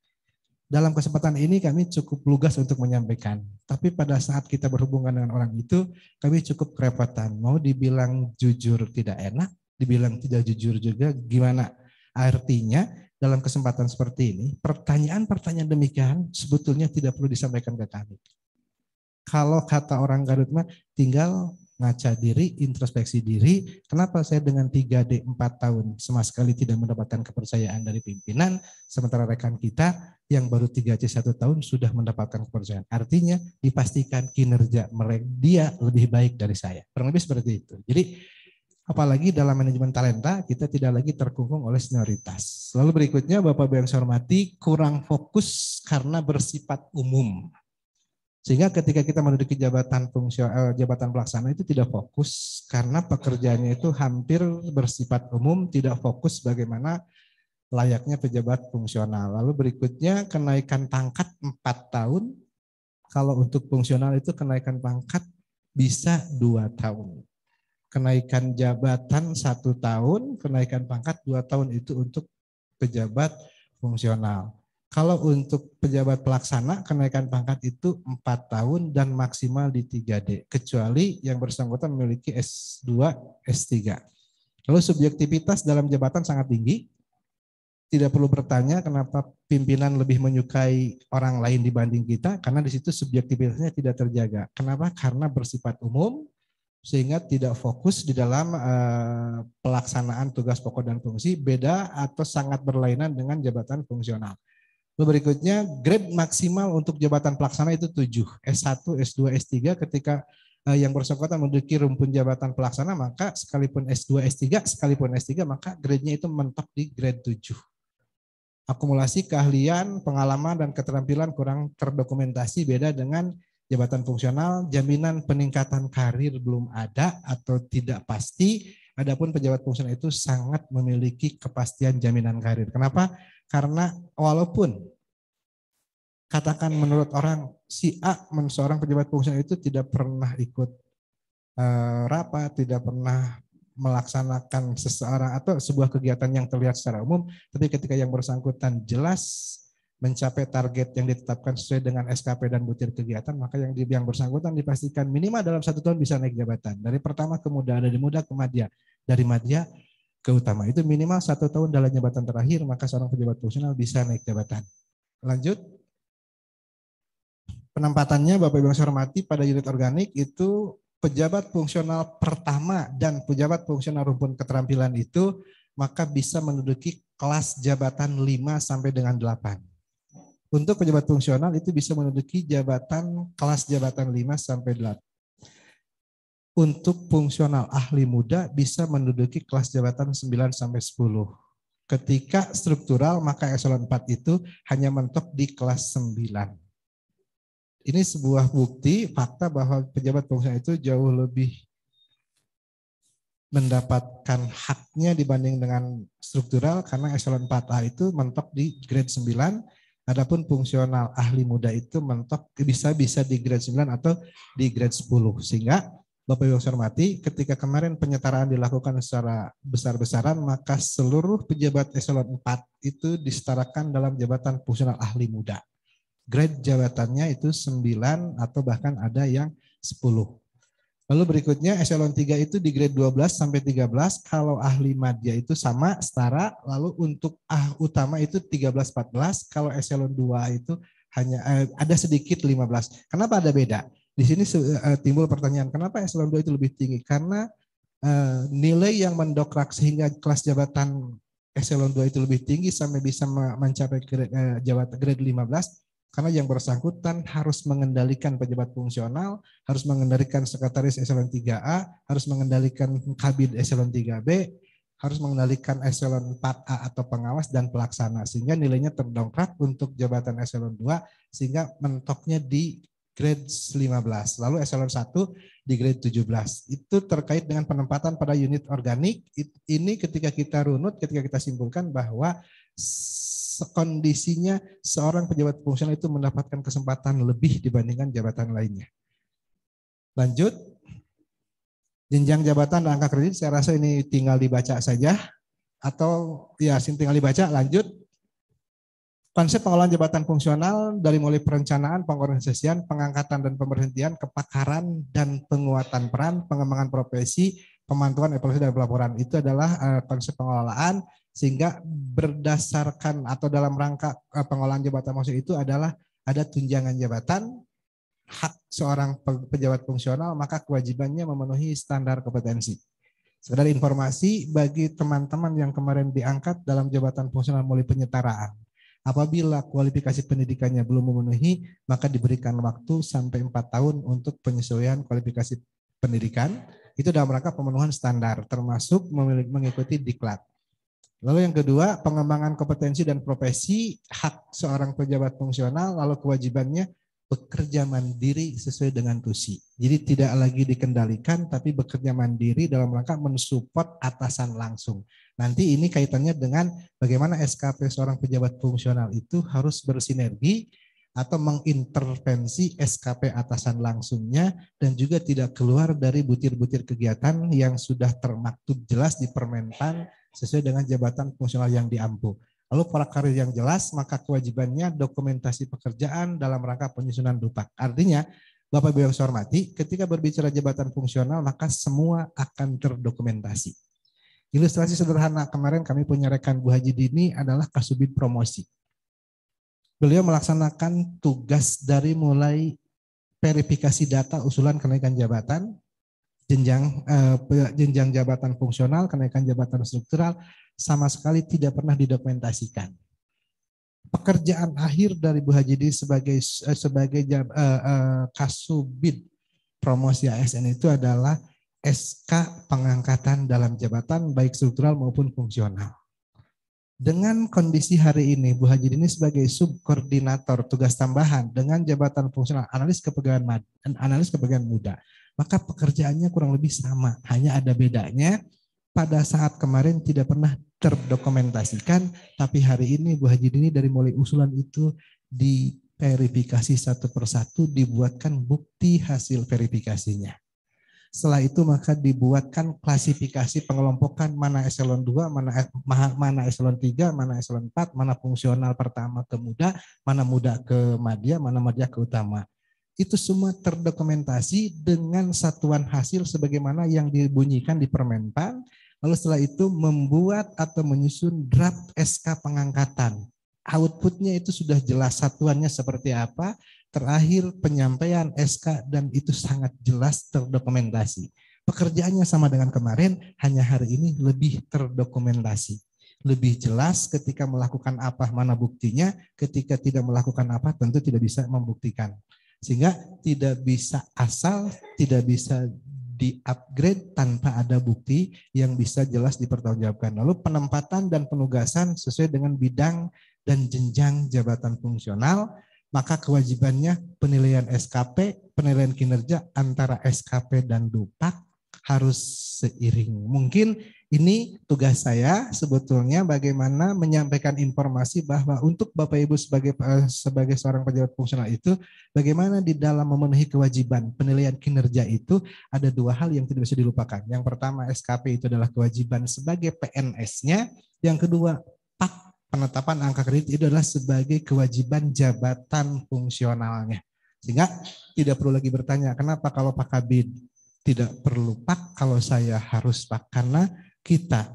Dalam kesempatan ini kami cukup lugas untuk menyampaikan, tapi pada saat kita berhubungan dengan orang itu, kami cukup kerepotan. Mau dibilang jujur tidak enak, dibilang tidak jujur juga gimana? Artinya dalam kesempatan seperti ini, pertanyaan-pertanyaan demikian sebetulnya tidak perlu disampaikan ke kami. Kalau kata orang Garut mah tinggal ngaca diri, introspeksi diri. Kenapa saya dengan 3D 4 tahun sama sekali tidak mendapatkan kepercayaan dari pimpinan, sementara rekan kita yang baru 3C 1 tahun sudah mendapatkan kepercayaan. Artinya dipastikan kinerja mereka dia lebih baik dari saya. Kurang lebih seperti itu. Jadi apalagi dalam manajemen talenta kita tidak lagi terkungkung oleh senioritas. Lalu berikutnya Bapak Ibu yang saya hormati, kurang fokus karena bersifat umum. Sehingga ketika kita menduduki jabatan pelaksana itu tidak fokus karena pekerjaannya itu hampir bersifat umum, tidak fokus bagaimana layaknya pejabat fungsional. Lalu berikutnya kenaikan pangkat 4 tahun. Kalau untuk fungsional itu kenaikan pangkat bisa 2 tahun. Kenaikan jabatan 1 tahun, kenaikan pangkat 2 tahun itu untuk pejabat fungsional. Kalau untuk pejabat pelaksana, kenaikan pangkat itu 4 tahun dan maksimal di 3D. Kecuali yang bersangkutan memiliki S2, S3. Lalu subjektivitas dalam jabatan sangat tinggi. Tidak perlu bertanya kenapa pimpinan lebih menyukai orang lain dibanding kita, karena di situ subjektivitasnya tidak terjaga. Kenapa? Karena bersifat umum, sehingga tidak fokus di dalam pelaksanaan tugas pokok dan fungsi, beda atau sangat berlainan dengan jabatan fungsional. Lalu berikutnya, grade maksimal untuk jabatan pelaksana itu 7, S1, S2, S3 ketika yang bersangkutan menduduki rumpun jabatan pelaksana, maka sekalipun S2, S3, sekalipun S3, maka grade-nya itu mentok di grade 7. Akumulasi keahlian, pengalaman, dan keterampilan kurang terdokumentasi, beda dengan jabatan fungsional, jaminan peningkatan karir belum ada atau tidak pasti, adapun pejabat fungsional itu sangat memiliki kepastian jaminan karir. Kenapa? Karena walaupun katakan menurut orang si A, seorang pejabat fungsional itu tidak pernah ikut rapat, tidak pernah melaksanakan seseorang atau sebuah kegiatan yang terlihat secara umum, tapi ketika yang bersangkutan jelas mencapai target yang ditetapkan sesuai dengan SKP dan butir kegiatan, maka yang bersangkutan dipastikan minimal dalam 1 tahun bisa naik jabatan. Dari pertama ke muda, dari muda ke madya, dari madya ke utama. Itu minimal 1 tahun dalam jabatan terakhir, maka seorang pejabat fungsional bisa naik jabatan. Lanjut. Penempatannya Bapak Ibu yang saya hormati pada unit organik itu pejabat fungsional pertama dan pejabat fungsional rumpun keterampilan itu maka bisa menduduki kelas jabatan 5 sampai dengan 8. Untuk pejabat fungsional itu bisa menduduki kelas jabatan 5 sampai 8. Untuk fungsional ahli muda bisa menduduki kelas jabatan 9 sampai 10. Ketika struktural maka eselon 4 itu hanya mentok di kelas 9. Ini sebuah bukti fakta bahwa pejabat fungsional itu jauh lebih mendapatkan haknya dibanding dengan struktural karena eselon 4A itu mentok di grade 9, adapun fungsional ahli muda itu mentok bisa di grade 9 atau di grade 10. Sehingga Bapak Ibu yang saya hormati, ketika kemarin penyetaraan dilakukan secara besar-besaran, maka seluruh pejabat eselon 4 itu disetarakan dalam jabatan fungsional ahli muda. Grade jabatannya itu 9 atau bahkan ada yang 10. Lalu berikutnya eselon 3 itu di grade 12 sampai 13, kalau ahli madya itu sama setara, lalu untuk utama itu 13-14, kalau eselon 2 itu hanya ada sedikit 15. Kenapa ada beda? Di sini timbul pertanyaan, kenapa eselon 2 itu lebih tinggi? Karena nilai yang mendokrak sehingga kelas jabatan eselon 2 itu lebih tinggi sampai bisa mencapai jabatan grade 15. Karena yang bersangkutan harus mengendalikan pejabat fungsional, harus mengendalikan sekretaris eselon 3A, harus mengendalikan kabid eselon 3B, harus mengendalikan eselon 4A atau pengawas dan pelaksana. Sehingga nilainya terdongkrak untuk jabatan eselon 2, sehingga mentoknya di grade 15. Lalu eselon 1 di grade 17. Itu terkait dengan penempatan pada unit organik. Ini ketika kita runut, ketika kita simpulkan bahwa kondisinya seorang pejabat fungsional itu mendapatkan kesempatan lebih dibandingkan jabatan lainnya. Lanjut. Jenjang jabatan dan angka kredit, saya rasa ini tinggal dibaca saja. Atau ya tinggal dibaca, lanjut. Konsep pengelolaan jabatan fungsional dari mulai perencanaan, pengorganisasian, pengangkatan dan pemberhentian, kepakaran dan penguatan peran, pengembangan profesi, pemantauan, evaluasi dan pelaporan. Itu adalah konsep pengelolaan, sehingga berdasarkan atau dalam rangka pengelolaan jabatan maksud itu adalah ada tunjangan jabatan, hak seorang pejabat fungsional, maka kewajibannya memenuhi standar kompetensi. Sekedar informasi bagi teman-teman yang kemarin diangkat dalam jabatan fungsional mulai penyetaraan. Apabila kualifikasi pendidikannya belum memenuhi, maka diberikan waktu sampai 4 tahun untuk penyesuaian kualifikasi pendidikan. Itu dalam rangka pemenuhan standar, termasuk mengikuti diklat. Lalu yang kedua, pengembangan kompetensi dan profesi, hak seorang pejabat fungsional, lalu kewajibannya bekerja mandiri sesuai dengan tusi. Jadi tidak lagi dikendalikan, tapi bekerja mandiri dalam rangka mensupport atasan langsung. Nanti ini kaitannya dengan bagaimana SKP seorang pejabat fungsional itu harus bersinergi atau mengintervensi SKP atasan langsungnya dan juga tidak keluar dari butir-butir kegiatan yang sudah termaktub jelas di Permenpan sesuai dengan jabatan fungsional yang diampu. Lalu pola karir yang jelas, maka kewajibannya dokumentasi pekerjaan dalam rangka penyusunan dupak. Artinya, Bapak Ibu yang saya hormati, ketika berbicara jabatan fungsional, maka semua akan terdokumentasi. Ilustrasi sederhana, kemarin kami punya rekan Bu Haji Dini adalah Kasubid Promosi. Beliau melaksanakan tugas dari mulai verifikasi data usulan kenaikan jabatan, jenjang jabatan fungsional, kenaikan jabatan struktural, sama sekali tidak pernah didokumentasikan. Pekerjaan akhir dari Bu Haji Dini sebagai Kasubid Promosi ASN itu adalah SK pengangkatan dalam jabatan baik struktural maupun fungsional. Dengan kondisi hari ini, Bu Haji Dini sebagai subkoordinator tugas tambahan dengan jabatan fungsional analis kepegawaian muda, maka pekerjaannya kurang lebih sama. Hanya ada bedanya pada saat kemarin tidak pernah terdokumentasikan, tapi hari ini Bu Haji Dini dari mulai usulan itu diverifikasi satu persatu, dibuatkan bukti hasil verifikasinya. Setelah itu maka dibuatkan klasifikasi pengelompokan mana eselon 2, mana eselon 3, mana eselon 4, mana fungsional pertama ke muda, mana muda ke madya, mana madya ke utama. Itu semua terdokumentasi dengan satuan hasil sebagaimana yang dibunyikan di Permenpan. Lalu setelah itu membuat atau menyusun draft SK pengangkatan. Outputnya itu sudah jelas satuannya seperti apa. Terakhir penyampaian SK dan itu sangat jelas terdokumentasi. Pekerjaannya sama dengan kemarin, hanya hari ini lebih terdokumentasi. Lebih jelas ketika melakukan apa, mana buktinya, ketika tidak melakukan apa tentu tidak bisa membuktikan. Sehingga tidak bisa asal, tidak bisa di-upgrade tanpa ada bukti yang bisa jelas dipertanggungjawabkan. Lalu penempatan dan penugasan sesuai dengan bidang dan jenjang jabatan fungsional, maka kewajibannya penilaian SKP, penilaian kinerja antara SKP dan Dupak harus seiring. Mungkin ini tugas saya sebetulnya bagaimana menyampaikan informasi bahwa untuk Bapak Ibu sebagai seorang pejabat fungsional itu, bagaimana di dalam memenuhi kewajiban penilaian kinerja itu ada dua hal yang tidak bisa dilupakan. Yang pertama SKP itu adalah kewajiban sebagai PNS-nya, yang kedua PAK penetapan angka kredit itu adalah sebagai kewajiban jabatan fungsionalnya. Sehingga tidak perlu lagi bertanya, kenapa kalau Pak Kabid tidak perlu Pak, kalau saya harus Pak? Karena kita,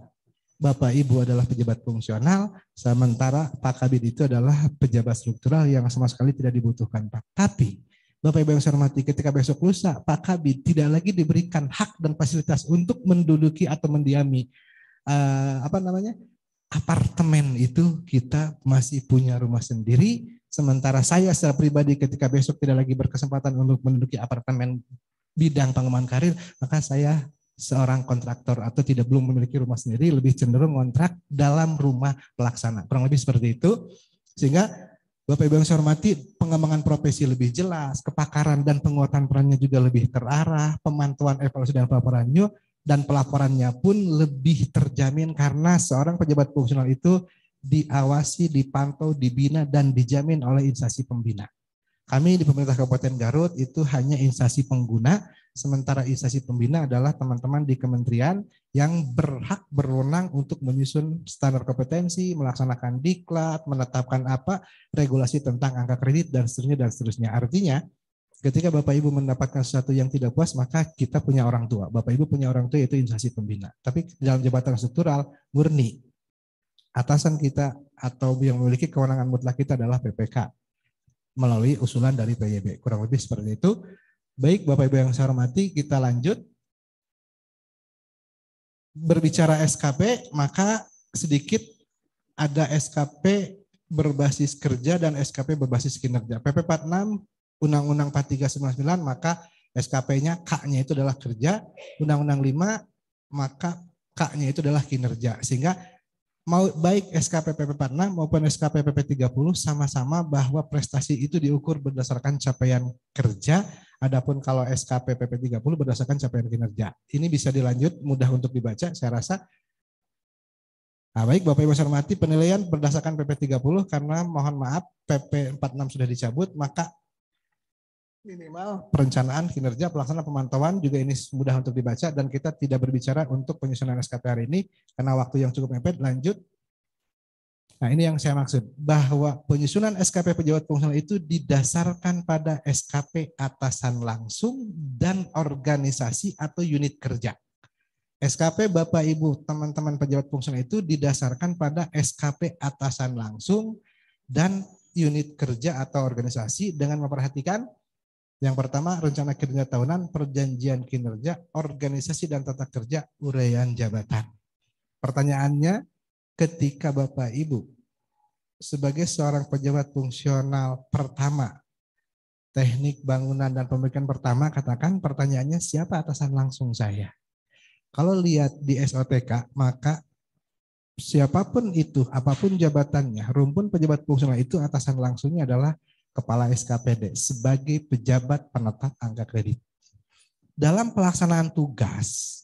Bapak Ibu adalah pejabat fungsional, sementara Pak Kabid itu adalah pejabat struktural yang sama sekali tidak dibutuhkan Pak. Tapi Bapak Ibu yang saya hormati, ketika besok lusa Pak Kabid tidak lagi diberikan hak dan fasilitas untuk menduduki atau mendiami apartemen itu, kita masih punya rumah sendiri. Sementara saya secara pribadi ketika besok tidak lagi berkesempatan untuk menduduki apartemen bidang pengembangan karir, maka saya seorang kontraktor atau belum memiliki rumah sendiri, lebih cenderung kontrak dalam rumah pelaksana. Kurang lebih seperti itu. Sehingga Bapak Ibu yang saya hormati, pengembangan profesi lebih jelas, kepakaran dan penguatan perannya juga lebih terarah, pemantauan evaluasi dan pelaporannya pun lebih terjamin karena seorang pejabat fungsional itu diawasi, dipantau, dibina, dan dijamin oleh instansi pembina. Kami di pemerintah Kabupaten Garut itu hanya instansi pengguna, sementara instansi pembina adalah teman-teman di kementerian yang berhak berwenang untuk menyusun standar kompetensi, melaksanakan diklat, menetapkan regulasi tentang angka kredit dan seterusnya. Artinya ketika Bapak Ibu mendapatkan sesuatu yang tidak puas, maka kita punya orang tua. Bapak Ibu punya orang tua, yaitu instansi pembina. Tapi dalam jabatan struktural murni, atasan kita atau yang memiliki kewenangan mutlak kita adalah PPK melalui usulan dari PYB. Kurang lebih seperti itu. Baik Bapak Ibu yang saya hormati, kita lanjut. Berbicara SKP, maka sedikit ada SKP berbasis kerja dan SKP berbasis kinerja. PP 46, Undang-Undang 4399, maka SKP-nya K-nya itu adalah kerja, Undang-Undang 5, maka K-nya itu adalah kinerja. Sehingga mau baik SKP PP 46 maupun SKP PP 30 sama-sama bahwa prestasi itu diukur berdasarkan capaian kerja. Adapun kalau SKP PP 30 berdasarkan capaian kinerja. Ini bisa dilanjut, mudah untuk dibaca saya rasa. Nah, baik Bapak Ibu saya hormati, penilaian berdasarkan PP 30 karena mohon maaf PP 46 sudah dicabut, maka minimal perencanaan kinerja, pelaksanaan pemantauan juga ini mudah untuk dibaca dan kita tidak berbicara untuk penyusunan SKP hari ini karena waktu yang cukup mepet. Lanjut. Nah, ini yang saya maksud, bahwa penyusunan SKP pejabat fungsional itu didasarkan pada SKP atasan langsung dan organisasi atau unit kerja. SKP Bapak Ibu teman-teman pejabat fungsional itu didasarkan pada SKP atasan langsung dan unit kerja atau organisasi dengan memperhatikan yang pertama rencana kinerja tahunan, perjanjian kinerja, organisasi dan tata kerja, uraian jabatan. Pertanyaannya, ketika Bapak Ibu sebagai seorang pejabat fungsional pertama, teknik bangunan dan pemilikan pertama, katakan pertanyaannya siapa atasan langsung saya? Kalau lihat di SOTK, maka siapapun itu, apapun jabatannya, rumpun pejabat fungsional itu atasan langsungnya adalah Kepala SKPD sebagai pejabat penetap angka kredit. Dalam pelaksanaan tugas,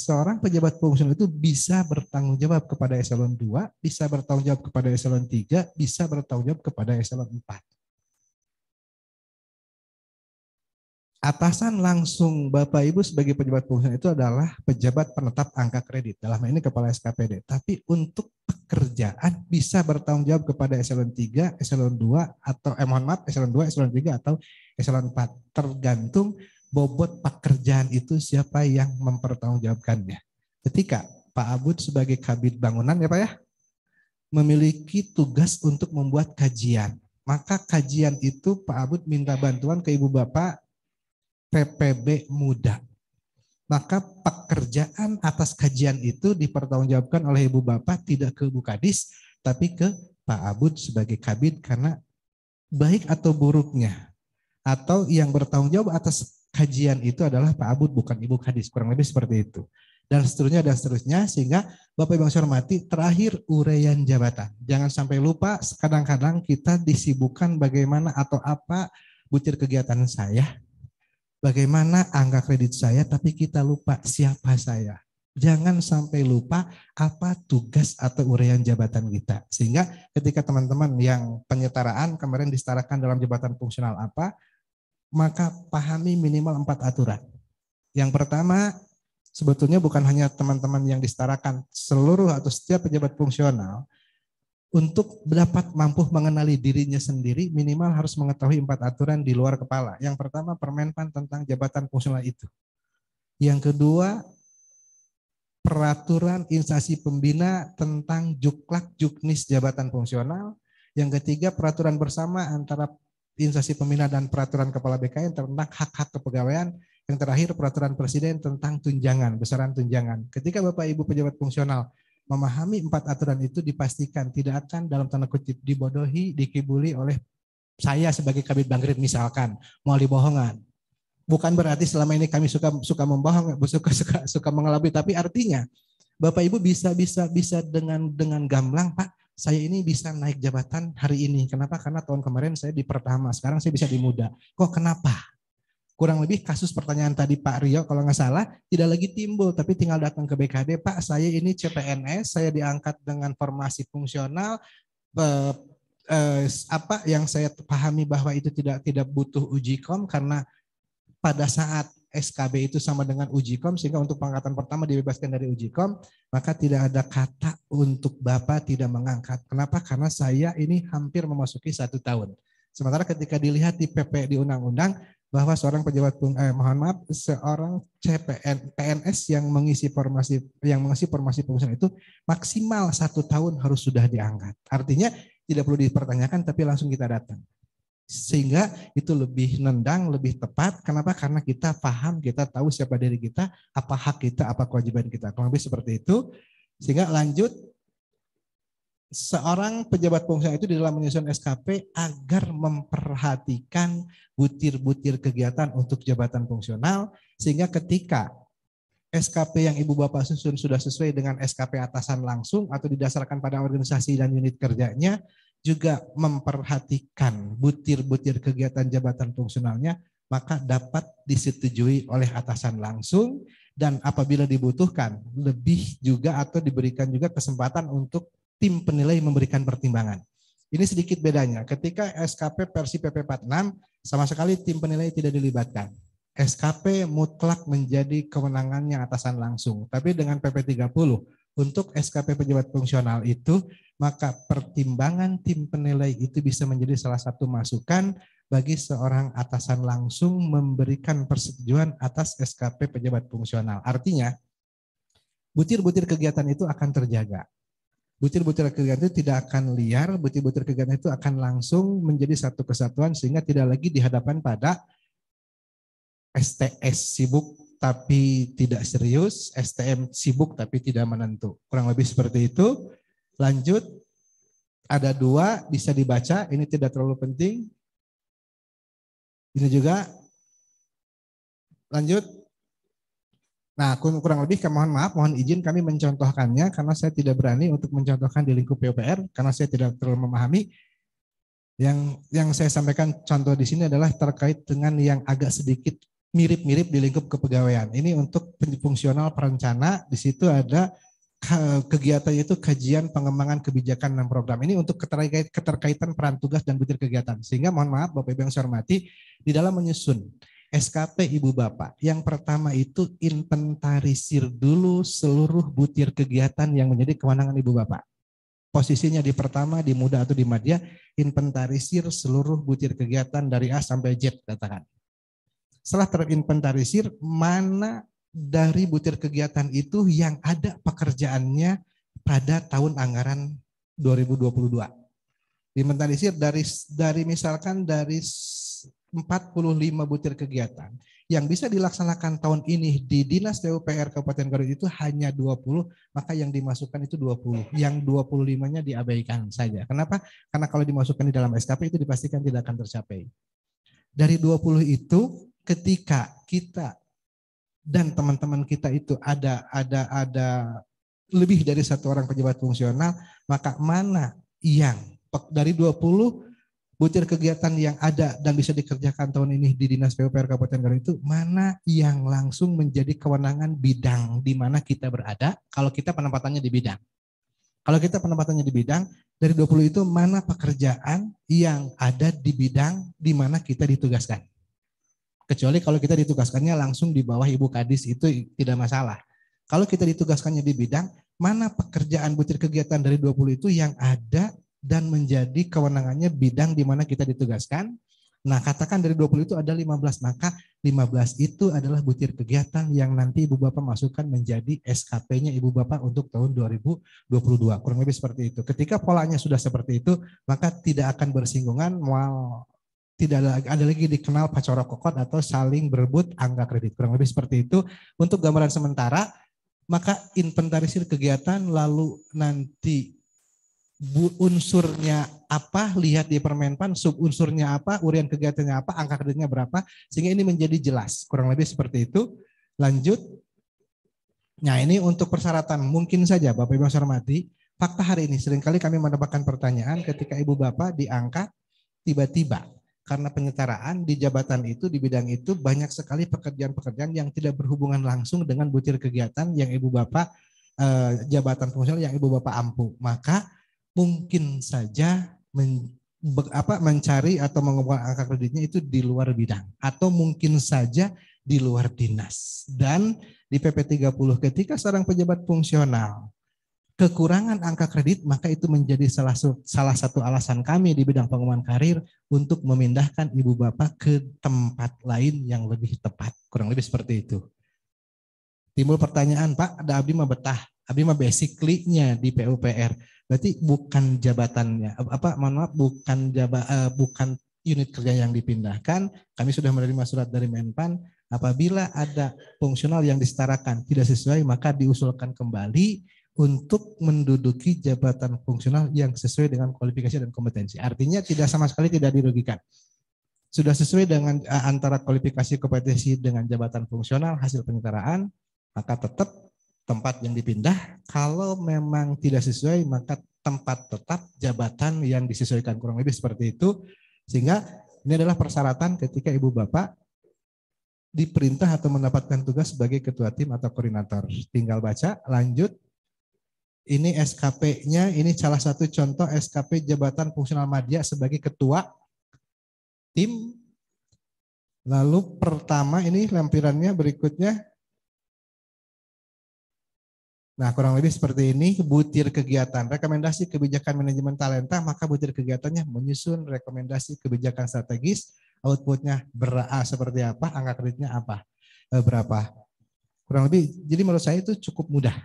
seorang pejabat fungsional itu bisa bertanggung jawab kepada eselon 2, bisa bertanggung jawab kepada eselon 3, bisa bertanggung jawab kepada eselon 4. Atasan langsung Bapak Ibu sebagai pejabat fungsional itu adalah pejabat penetap angka kredit, dalam hal ini Kepala SKPD. Tapi untuk pekerjaan bisa bertanggung jawab kepada eselon 3, eselon 2, atau eselon 2, eselon 3, atau eselon 4. Tergantung bobot pekerjaan itu siapa yang mempertanggungjawabkannya. Ketika Pak Abud sebagai kabid bangunan ya Pak ya, memiliki tugas untuk membuat kajian. Maka kajian itu Pak Abud minta bantuan ke Ibu Bapak PPB Muda. Maka pekerjaan atas kajian itu dipertanggungjawabkan oleh Ibu Bapak tidak ke Bu Kadis, tapi ke Pak Abud sebagai kabid karena baik atau buruknya atau yang bertanggung jawab atas kajian itu adalah Pak Abud bukan Ibu Kadis, kurang lebih seperti itu. Dan seterusnya sehingga Bapak Ibu yang saya hormati, terakhir uraian jabatan. Jangan sampai lupa, kadang-kadang kita disibukkan bagaimana atau apa butir kegiatan saya, bagaimana angka kredit saya, tapi kita lupa siapa saya. Jangan sampai lupa apa tugas atau uraian jabatan kita. Sehingga ketika teman-teman yang penyetaraan kemarin disetarakan dalam jabatan fungsional apa, maka pahami minimal 4 aturan. Yang pertama, sebetulnya bukan hanya teman-teman yang disetarakan, seluruh atau setiap pejabat fungsional untuk dapat mampu mengenali dirinya sendiri minimal harus mengetahui 4 aturan di luar kepala. Yang pertama Permenpan tentang jabatan fungsional itu. Yang kedua peraturan instansi pembina tentang juklak juknis jabatan fungsional. Yang ketiga peraturan bersama antara instansi pembina dan peraturan kepala BKN tentang hak-hak kepegawaian. Yang terakhir peraturan presiden tentang tunjangan, besaran tunjangan. Ketika Bapak Ibu pejabat fungsional memahami 4 aturan itu, dipastikan tidak akan dalam tanda kutip dibodohi, dikibuli oleh saya sebagai kabid bangkrit misalkan, mau dibohongan. Bukan berarti selama ini kami suka membohong, suka mengelabui, tapi artinya Bapak Ibu bisa dengan gamblang, Pak, saya ini bisa naik jabatan hari ini. Kenapa? Karena tahun kemarin saya di pertama, sekarang saya bisa di muda. Kok kenapa? Kurang lebih kasus pertanyaan tadi Pak Rio kalau nggak salah tidak lagi timbul, tapi tinggal datang ke BKD, Pak saya ini CPNS, saya diangkat dengan formasi fungsional, apa yang saya pahami bahwa itu tidak butuh uji kom karena pada saat SKB itu sama dengan ujikom, sehingga untuk pengangkatan pertama dibebaskan dari ujikom, maka tidak ada kata untuk Bapak tidak mengangkat. Kenapa? Karena saya ini hampir memasuki 1 tahun. Sementara ketika dilihat di PP di undang-undang bahwa seorang pejabat seorang PNS yang mengisi formasi pengusahaan itu maksimal 1 tahun harus sudah diangkat. Artinya tidak perlu dipertanyakan tapi langsung kita datang. Sehingga itu lebih nendang, lebih tepat. Kenapa? Karena kita paham, kita tahu siapa diri kita, apa hak kita, apa kewajiban kita. Kurang lebih seperti itu. Sehingga lanjut, seorang pejabat pengusaha itu di dalam menyusun SKP agar memperhatikan butir-butir kegiatan untuk jabatan fungsional, sehingga ketika SKP yang Ibu Bapak susun sudah sesuai dengan SKP atasan langsung atau didasarkan pada organisasi dan unit kerjanya, juga memperhatikan butir-butir kegiatan jabatan fungsionalnya, maka dapat disetujui oleh atasan langsung, dan apabila dibutuhkan lebih juga atau diberikan juga kesempatan untuk tim penilai memberikan pertimbangan. Ini sedikit bedanya. Ketika SKP versi PP 46 sama sekali tim penilai tidak dilibatkan. SKP mutlak menjadi kewenangannya atasan langsung. Tapi dengan PP 30 untuk SKP pejabat fungsional itu, maka pertimbangan tim penilai itu bisa menjadi salah satu masukan bagi seorang atasan langsung memberikan persetujuan atas SKP pejabat fungsional. Artinya, butir-butir kegiatan itu akan terjaga. Butir-butir kegiatan itu tidak akan liar, butir-butir kegiatan itu akan langsung menjadi satu kesatuan sehingga tidak lagi dihadapkan pada STS sibuk tapi tidak serius, STM sibuk tapi tidak menentu. Kurang lebih seperti itu. Lanjut, ada 2 bisa dibaca, ini tidak terlalu penting. Ini juga. Lanjut. Nah, kurang lebih mohon izin kami mencontohkannya karena saya tidak berani untuk mencontohkan di lingkup PUPR karena saya tidak terlalu memahami. Yang saya sampaikan contoh di sini adalah terkait dengan yang agak sedikit mirip-mirip di lingkup kepegawaian. Ini untuk fungsional perencana, di situ ada kegiatannya itu kajian pengembangan kebijakan dan program. Ini untuk keterkaitan peran tugas dan butir kegiatan. Sehingga mohon maaf Bapak Ibu yang saya hormati, di dalam menyusun SKP Ibu Bapak, yang pertama itu inventarisir dulu seluruh butir kegiatan yang menjadi kewenangan Ibu Bapak. Posisinya di pertama, di muda atau di madya, inventarisir seluruh butir kegiatan dari A sampai Z katakan. Setelah terinventarisir, mana dari butir kegiatan itu yang ada pekerjaannya pada tahun anggaran 2022. Inventarisir dari misalkan dari 45 butir kegiatan yang bisa dilaksanakan tahun ini di Dinas PUPR Kabupaten Garut itu hanya 20, maka yang dimasukkan itu 20. Yang 25-nya diabaikan saja. Kenapa? Karena kalau dimasukkan di dalam SKP itu dipastikan tidak akan tercapai. Dari 20 itu ketika kita dan teman-teman kita itu ada lebih dari 1 orang pejabat fungsional, maka mana yang dari 20 butir kegiatan yang ada dan bisa dikerjakan tahun ini di Dinas PUPR Kabupaten Garut itu, mana yang langsung menjadi kewenangan bidang di mana kita berada kalau kita penempatannya di bidang. Kalau kita penempatannya di bidang, dari 20 itu mana pekerjaan yang ada di bidang di mana kita ditugaskan. Kecuali kalau kita ditugaskannya langsung di bawah Ibu Kadis itu tidak masalah. Kalau kita ditugaskannya di bidang, mana pekerjaan butir kegiatan dari 20 itu yang ada dan menjadi kewenangannya bidang di mana kita ditugaskan. Nah, katakan dari 20 itu ada 15, maka 15 itu adalah butir kegiatan yang nanti Ibu Bapak masukkan menjadi SKP-nya Ibu Bapak untuk tahun 2022. Kurang lebih seperti itu. Ketika polanya sudah seperti itu, maka tidak akan bersinggungan, tidak ada lagi dikenal pacorok kokot atau saling berebut angka kredit. Kurang lebih seperti itu. Untuk gambaran sementara, maka inventarisir kegiatan lalu nanti unsurnya apa, lihat di Permenpan, subunsurnya apa, urian kegiatannya apa, angka kreditnya berapa, sehingga ini menjadi jelas. Kurang lebih seperti itu. Lanjut. Nah, ini untuk persyaratan. Mungkin saja Bapak Ibu yang saya hormati, fakta hari ini seringkali kami mendapatkan pertanyaan ketika Ibu Bapak diangkat tiba-tiba. Karena penyetaraan di jabatan itu, di bidang itu banyak sekali pekerjaan-pekerjaan yang tidak berhubungan langsung dengan butir kegiatan yang Ibu Bapak, jabatan fungsional yang Ibu Bapak ampu. Maka mungkin saja mencari atau mengumpulkan angka kreditnya itu di luar bidang atau mungkin saja di luar dinas. Dan di PP 30 ketika seorang pejabat fungsional kekurangan angka kredit, maka itu menjadi salah satu alasan kami di bidang pengembangan karir untuk memindahkan ibu bapak ke tempat lain yang lebih tepat. Kurang lebih seperti itu. Timbul pertanyaan, Pak, ada abdi mah betah, abdi mah basically-nya di PUPR. Berarti bukan jabatannya, bukan unit kerja yang dipindahkan. Kami sudah menerima surat dari Menpan. Apabila ada fungsional yang disetarakan tidak sesuai, maka diusulkan kembali untuk menduduki jabatan fungsional yang sesuai dengan kualifikasi dan kompetensi. Artinya tidak sama sekali tidak dirugikan. Sudah sesuai dengan antara kualifikasi kompetensi dengan jabatan fungsional hasil penyetaraan, maka tetap tempat yang dipindah. Kalau memang tidak sesuai, maka tempat tetap jabatan yang disesuaikan, kurang lebih seperti itu. Sehingga ini adalah persyaratan ketika ibu bapak diperintah atau mendapatkan tugas sebagai ketua tim atau koordinator. Tinggal baca, lanjut. Ini SKP-nya, ini salah satu contoh SKP jabatan fungsional madya sebagai ketua tim. Lalu pertama ini lampirannya berikutnya. Nah, kurang lebih seperti ini, butir kegiatan, rekomendasi kebijakan manajemen talenta, maka butir kegiatannya menyusun rekomendasi kebijakan strategis, outputnya seperti apa, angka kreditnya apa, berapa. Kurang lebih, jadi menurut saya itu cukup mudah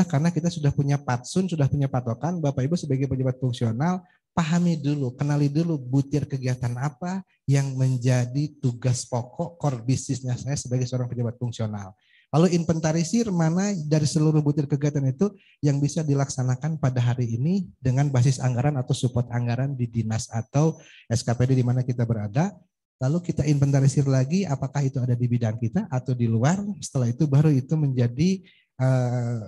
karena kita sudah punya patsun, sudah punya patokan. Bapak Ibu sebagai pejabat fungsional, pahami dulu, kenali dulu butir kegiatan apa yang menjadi tugas pokok core bisnisnya saya sebagai seorang pejabat fungsional. Lalu inventarisir mana dari seluruh butir kegiatan itu yang bisa dilaksanakan pada hari ini dengan basis anggaran atau support anggaran di dinas atau SKPD di mana kita berada. Lalu kita inventarisir lagi apakah itu ada di bidang kita atau di luar. Setelah itu baru itu menjadi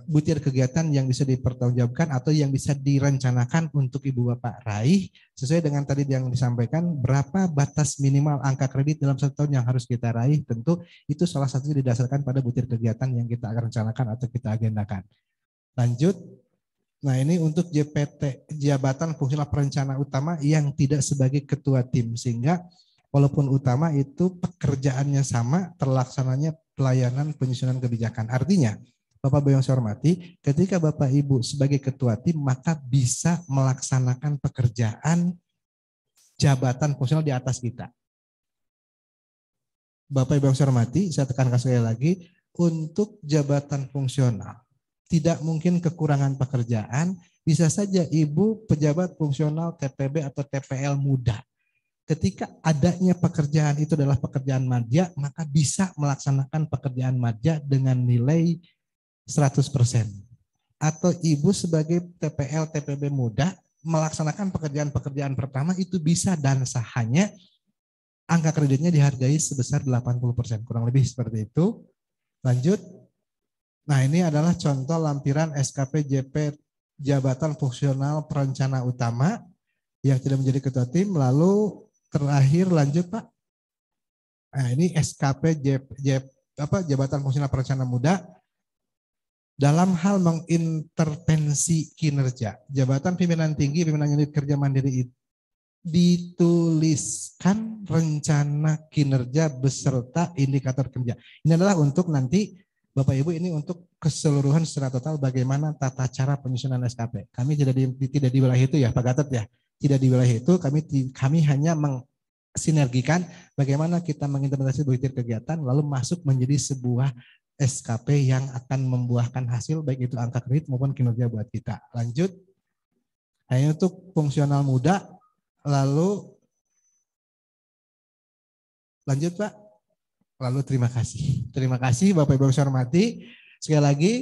butir kegiatan yang bisa dipertanggungjawabkan atau yang bisa direncanakan untuk ibu bapak raih sesuai dengan tadi yang disampaikan berapa batas minimal angka kredit dalam 1 tahun yang harus kita raih. Tentu itu salah satunya didasarkan pada butir kegiatan yang kita akan rencanakan atau kita agendakan. Lanjut. Nah, ini untuk JPT, jabatan fungsional perencana utama yang tidak sebagai ketua tim, sehingga walaupun utama itu pekerjaannya sama, terlaksananya pelayanan penyusunan kebijakan. Artinya Bapak Ibu yang saya hormati, ketika Bapak Ibu sebagai ketua tim maka bisa melaksanakan pekerjaan jabatan fungsional di atas kita. Bapak Ibu yang saya hormati, saya tekankan sekali lagi, untuk jabatan fungsional tidak mungkin kekurangan pekerjaan, bisa saja Ibu pejabat fungsional TPB atau TPL muda. Ketika adanya pekerjaan itu adalah pekerjaan madya, maka bisa melaksanakan pekerjaan madya dengan nilai 100%. Atau ibu sebagai TPL TPB muda melaksanakan pekerjaan-pekerjaan pertama itu bisa dan sahanya angka kreditnya dihargai sebesar 80%. Kurang lebih seperti itu. Lanjut. Nah, ini adalah contoh lampiran SKP JP jabatan fungsional perencana utama yang tidak menjadi ketua tim. Lalu terakhir lanjut Pak. Nah, ini SKP jabatan fungsional perencana muda dalam hal mengintervensi kinerja. Jabatan pimpinan tinggi, pimpinan unit kerja mandiri dituliskan rencana kinerja beserta indikator kerja. Ini adalah untuk nanti Bapak Ibu, ini untuk keseluruhan secara total bagaimana tata cara penyusunan SKP. Kami tidak di wilayah itu ya Pak Gatot ya. Tidak di wilayah itu, kami hanya mensinergikan bagaimana kita mengimplementasi butir kegiatan lalu masuk menjadi sebuah SKP yang akan membuahkan hasil baik itu angka kredit maupun kinerja buat kita. Lanjut. Hanya untuk fungsional muda. Lalu lanjut Pak. Lalu terima kasih. Terima kasih Bapak Ibu yang saya hormati. Sekali lagi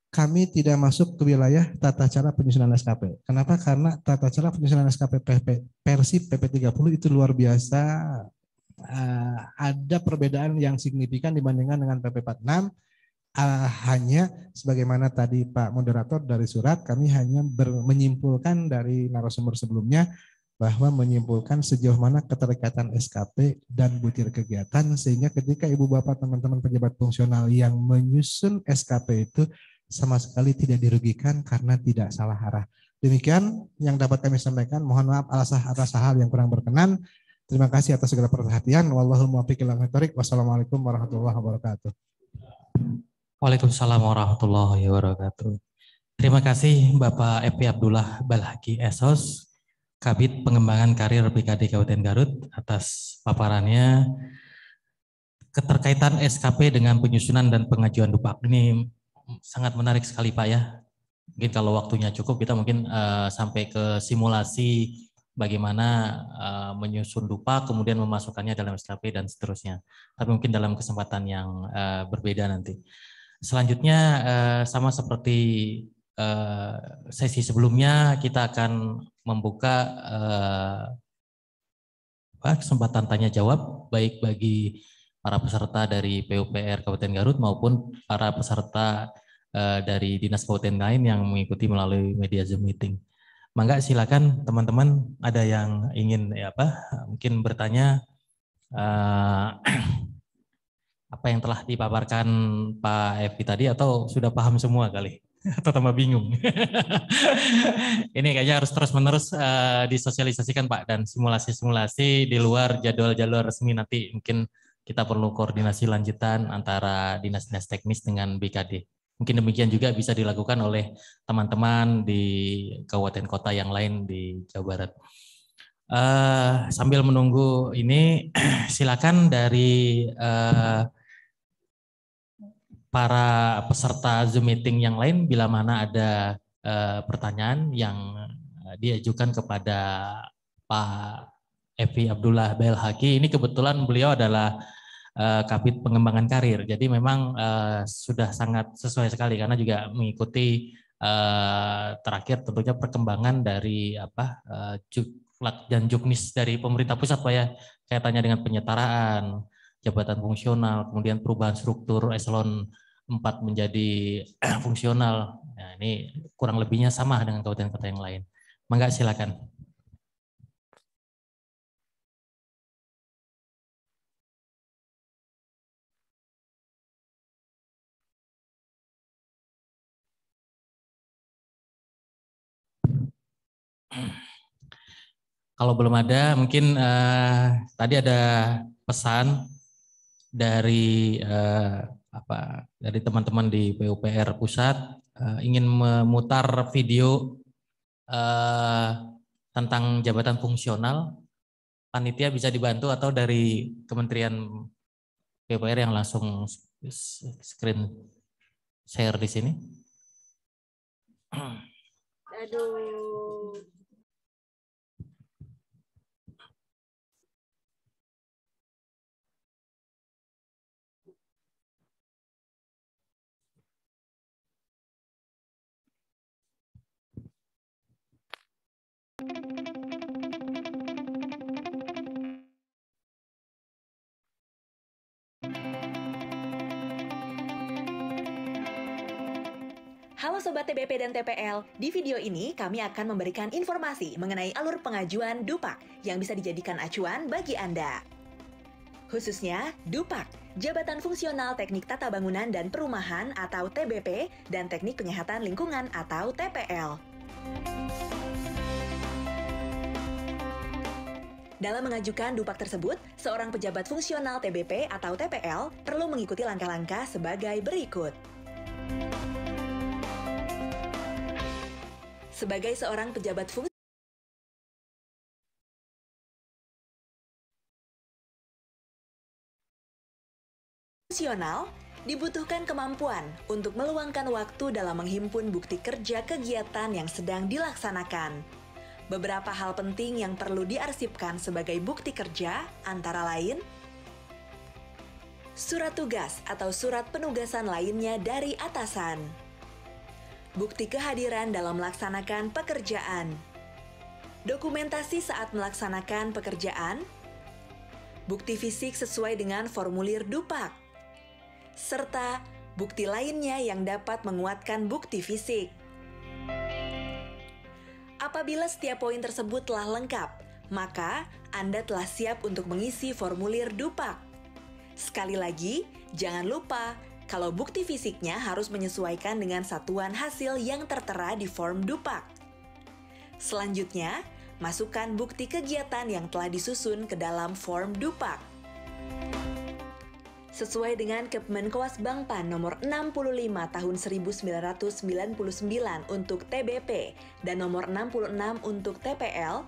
kami tidak masuk ke wilayah tata cara penyusunan SKP. Kenapa? Karena tata cara penyusunan SKP versi PP 30 itu luar biasa. Ada perbedaan yang signifikan dibandingkan dengan PP 46. Hanya sebagaimana tadi Pak Moderator dari surat, kami hanya menyimpulkan dari narasumber sebelumnya bahwa menyimpulkan sejauh mana keterkaitan SKP dan butir kegiatan sehingga ketika Ibu Bapak teman-teman pejabat fungsional yang menyusun SKP itu sama sekali tidak dirugikan karena tidak salah arah. Demikian yang dapat kami sampaikan. Mohon maaf atas hal yang kurang berkenan. Terima kasih atas segala perhatian. Wallahul muwaffiq ila aqwamit thoriq. Wassalamualaikum warahmatullahi wabarakatuh. Waalaikumsalam warahmatullahi wabarakatuh. Terima kasih Bapak Epi Abdullah Balhaqi SOS, Kabid Pengembangan Karir BKD Kabupaten Garut atas paparannya. Keterkaitan SKP dengan penyusunan dan pengajuan DUPAK ini sangat menarik sekali Pak ya. Mungkin kalau waktunya cukup kita mungkin sampai ke simulasi bagaimana menyusun DUPAK kemudian memasukkannya dalam SKP dan seterusnya. Tapi mungkin dalam kesempatan yang berbeda nanti. Selanjutnya sama seperti sesi sebelumnya kita akan membuka kesempatan tanya jawab baik bagi para peserta dari PUPR Kabupaten Garut maupun para peserta dari dinas kabupaten lain yang mengikuti melalui media Zoom meeting. Mangga silakan teman-teman ada yang ingin mungkin bertanya apa yang telah dipaparkan Pak Evi tadi atau sudah paham semua kali atau tambah bingung. Ini kayaknya harus terus-menerus disosialisasikan Pak dan simulasi-simulasi di luar jadwal-jadwal resmi nanti mungkin kita perlu koordinasi lanjutan antara dinas-dinas teknis dengan BKD. Mungkin demikian juga bisa dilakukan oleh teman-teman di kabupaten kota yang lain di Jawa Barat. Sambil menunggu ini, silakan dari para peserta Zoom meeting yang lain bila mana ada pertanyaan yang diajukan kepada Pak Evi Abdullah Balhaqi. Ini kebetulan beliau adalah Kabid Pengembangan Karir. Jadi memang sudah sangat sesuai sekali karena juga mengikuti terakhir tentunya perkembangan dari Juklak dan Juknis dari pemerintah pusat Pak ya. Kaitannya dengan penyetaraan, jabatan fungsional, kemudian perubahan struktur eselon 4 menjadi fungsional. Nah, ini kurang lebihnya sama dengan kabupaten kota yang lain. Mangga silakan. Kalau belum ada, mungkin tadi ada pesan dari dari teman-teman di PUPR pusat ingin memutar video tentang jabatan fungsional. Panitia bisa dibantu atau dari Kementerian PUPR yang langsung screen share di sini. Aduh. Halo Sobat TBP dan TPL, di video ini kami akan memberikan informasi mengenai alur pengajuan DUPAK yang bisa dijadikan acuan bagi Anda. Khususnya DUPAK, Jabatan Fungsional Teknik Tata Bangunan dan Perumahan atau TBP dan Teknik Penyihatan Lingkungan atau TPL. Dalam mengajukan DUPAK tersebut, seorang pejabat fungsional TBP atau TPL perlu mengikuti langkah-langkah sebagai berikut. Sebagai seorang pejabat fungsional, dibutuhkan kemampuan untuk meluangkan waktu dalam menghimpun bukti kerja kegiatan yang sedang dilaksanakan. Beberapa hal penting yang perlu diarsipkan sebagai bukti kerja antara lain surat tugas atau surat penugasan lainnya dari atasan, bukti kehadiran dalam melaksanakan pekerjaan, dokumentasi saat melaksanakan pekerjaan, bukti fisik sesuai dengan formulir DUPAK, serta bukti lainnya yang dapat menguatkan bukti fisik. Apabila setiap poin tersebut telah lengkap, maka Anda telah siap untuk mengisi formulir DUPAK. Sekali lagi, jangan lupa kalau bukti fisiknya harus menyesuaikan dengan satuan hasil yang tertera di form Dupak. Selanjutnya, masukkan bukti kegiatan yang telah disusun ke dalam form Dupak. Sesuai dengan Kemenkoas Bangpan nomor 65 tahun 1999 untuk TBP dan nomor 66 untuk TPL,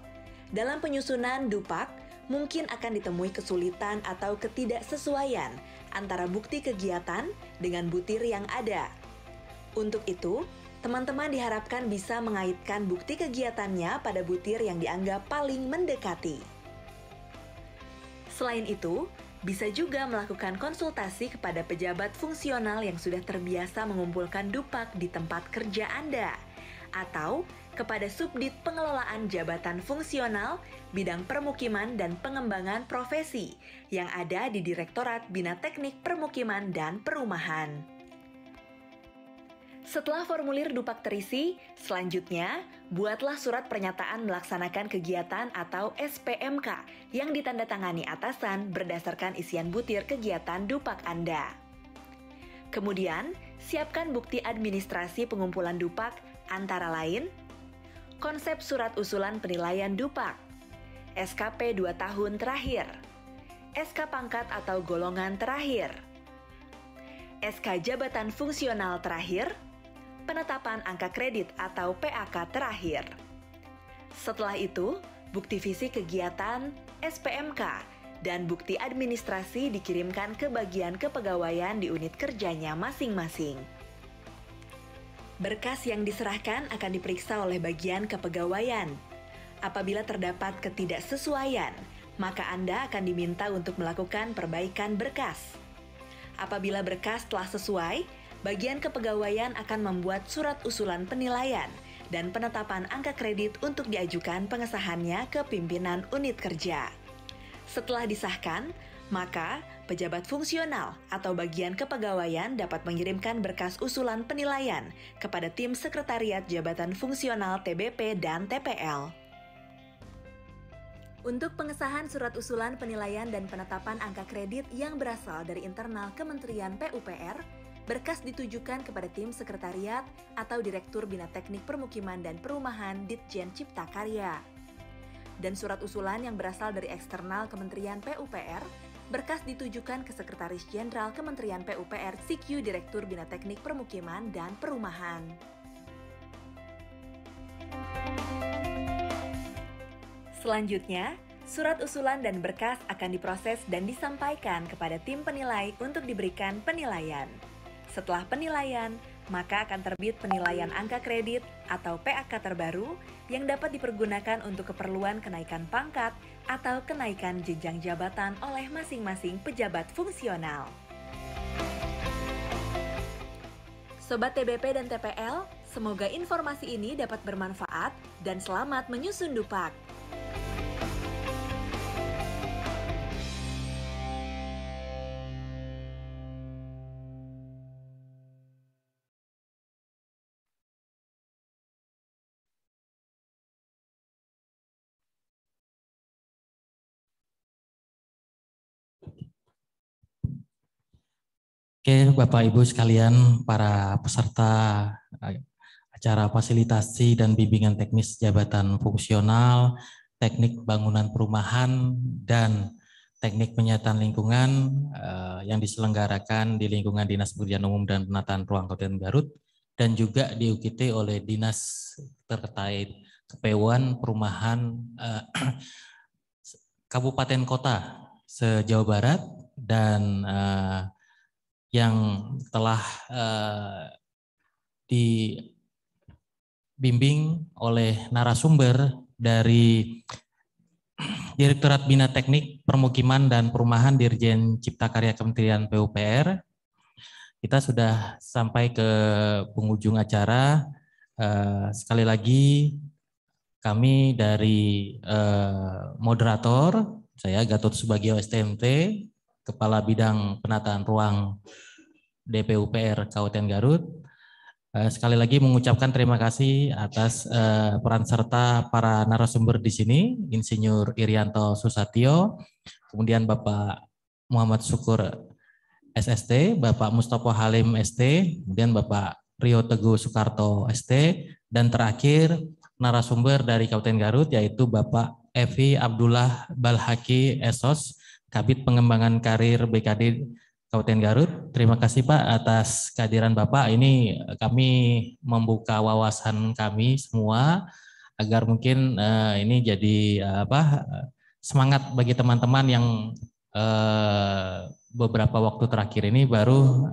dalam penyusunan Dupak mungkin akan ditemui kesulitan atau ketidaksesuaian antara bukti kegiatan dengan butir yang ada. Untuk itu, teman-teman diharapkan bisa mengaitkan bukti kegiatannya pada butir yang dianggap paling mendekati. Selain itu, bisa juga melakukan konsultasi kepada pejabat fungsional yang sudah terbiasa mengumpulkan Dupak di tempat kerja Anda, atau kepada Subdit Pengelolaan Jabatan Fungsional Bidang Permukiman dan Pengembangan Profesi yang ada di Direktorat Bina Teknik Permukiman dan Perumahan. Setelah formulir Dupak terisi, selanjutnya buatlah surat pernyataan melaksanakan kegiatan atau SPMK yang ditandatangani atasan berdasarkan isian butir kegiatan Dupak Anda. Kemudian, siapkan bukti administrasi pengumpulan Dupak antara lain konsep surat usulan penilaian Dupak, SKP 2 tahun terakhir, SK pangkat atau golongan terakhir, SK jabatan fungsional terakhir, penetapan angka kredit atau PAK terakhir. Setelah itu, bukti fisik kegiatan, SPMK, dan bukti administrasi dikirimkan ke bagian kepegawaian di unit kerjanya masing-masing. Berkas yang diserahkan akan diperiksa oleh bagian kepegawaian. Apabila terdapat ketidaksesuaian, maka Anda akan diminta untuk melakukan perbaikan berkas. Apabila berkas telah sesuai, bagian kepegawaian akan membuat surat usulan penilaian dan penetapan angka kredit untuk diajukan pengesahannya ke pimpinan unit kerja. Setelah disahkan, maka pejabat fungsional atau bagian kepegawaian dapat mengirimkan berkas usulan penilaian kepada tim sekretariat jabatan fungsional TBP dan TPL. Untuk pengesahan surat usulan penilaian dan penetapan angka kredit yang berasal dari internal Kementerian PUPR, berkas ditujukan kepada tim sekretariat atau Direktur Bina Teknik Permukiman dan Perumahan Ditjen Cipta Karya. Dan surat usulan yang berasal dari eksternal Kementerian PUPR, berkas ditujukan ke Sekretaris Jenderal Kementerian PUPR CQ Direktur Bina Teknik Permukiman dan Perumahan. Selanjutnya, surat usulan dan berkas akan diproses dan disampaikan kepada tim penilai untuk diberikan penilaian. Setelah penilaian, maka akan terbit penilaian angka kredit atau PAK terbaru yang dapat dipergunakan untuk keperluan kenaikan pangkat atau kenaikan jenjang jabatan oleh masing-masing pejabat fungsional. Sobat TBP dan TPL, semoga informasi ini dapat bermanfaat dan selamat menyusun Dupak. Oke, Bapak Ibu sekalian, para peserta acara fasilitasi dan bimbingan teknis jabatan fungsional, teknik bangunan perumahan, dan teknik penyataan lingkungan yang diselenggarakan di lingkungan Dinas Pekerjaan Umum dan Penataan Ruang Kabupaten Garut, dan juga diikuti oleh dinas terkait kepewuan perumahan kabupaten kota se-Jawa Barat, dan yang telah dibimbing oleh narasumber dari Direktorat Bina Teknik Permukiman dan Perumahan Dirjen Cipta Karya Kementerian PUPR. Kita sudah sampai ke penghujung acara. Sekali lagi kami dari moderator, saya Gatot Subagio STMT, Kepala Bidang Penataan Ruang DPUPR Kabupaten Garut. Sekali lagi mengucapkan terima kasih atas peran serta para narasumber di sini, Insinyur Irianto Susatyo, kemudian Bapak Muhammad Syukur SST, Bapak Mustopo Halim ST, kemudian Bapak Rio Teguh Soekarto ST, dan terakhir narasumber dari Kabupaten Garut yaitu Bapak Evi Abdullah Balhaki SOS, Kabid Pengembangan Karir BKD Kabupaten Garut. Terima kasih Pak atas kehadiran Bapak. Ini kami membuka wawasan kami semua agar mungkin ini jadi semangat bagi teman-teman yang beberapa waktu terakhir ini baru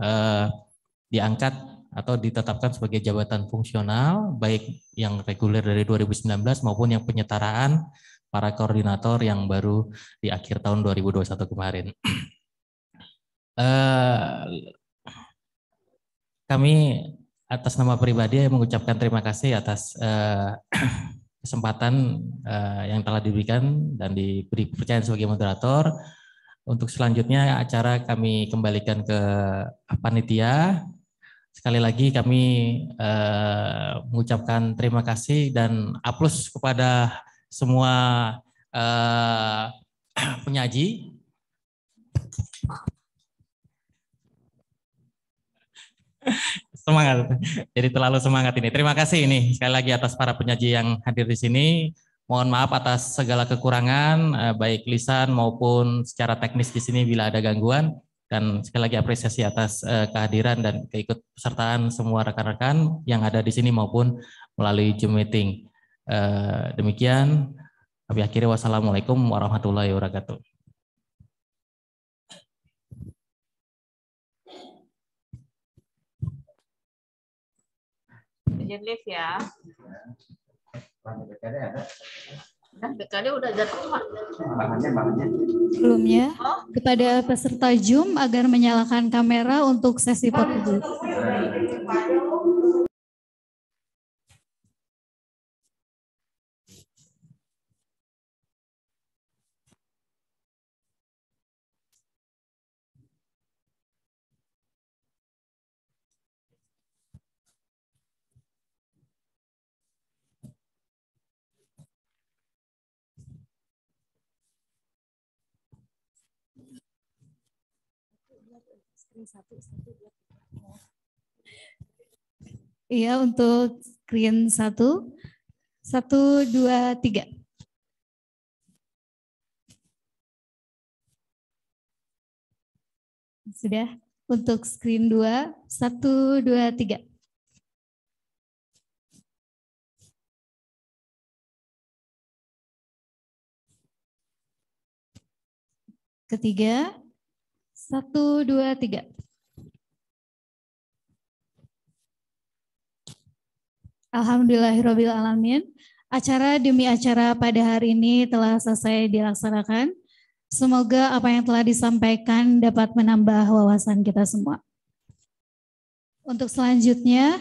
diangkat atau ditetapkan sebagai jabatan fungsional, baik yang reguler dari 2019 maupun yang penyetaraan para koordinator yang baru di akhir tahun 2021 kemarin. Kami atas nama pribadi mengucapkan terima kasih atas kesempatan yang telah diberikan dan diberi kepercayaan sebagai moderator. Untuk selanjutnya acara kami kembalikan ke panitia. Sekali lagi kami mengucapkan terima kasih dan aplaus kepada semua penyaji. Semangat, jadi terlalu semangat ini. Terima kasih ini sekali lagi atas para penyaji yang hadir di sini. Mohon maaf atas segala kekurangan, baik lisan maupun secara teknis di sini bila ada gangguan. Dan sekali lagi apresiasi atas kehadiran dan keikutsertaan semua rekan-rekan yang ada di sini maupun melalui Zoom meeting. Demikian, kami akhiri. Wassalamualaikum warahmatullahi wabarakatuh. Izin live ya. BKD udah jatuh Pak. Sebelumnya, kepada peserta Zoom agar menyalakan kamera untuk sesi foto. Iya, untuk screen 1, 1, 2, 3. Sudah. Untuk screen 2, 1, 2, 3. Ketiga, 1, 2, 3. Alhamdulillahirabbil alamin. Acara demi acara pada hari ini telah selesai dilaksanakan. Semoga apa yang telah disampaikan dapat menambah wawasan kita semua. Untuk selanjutnya,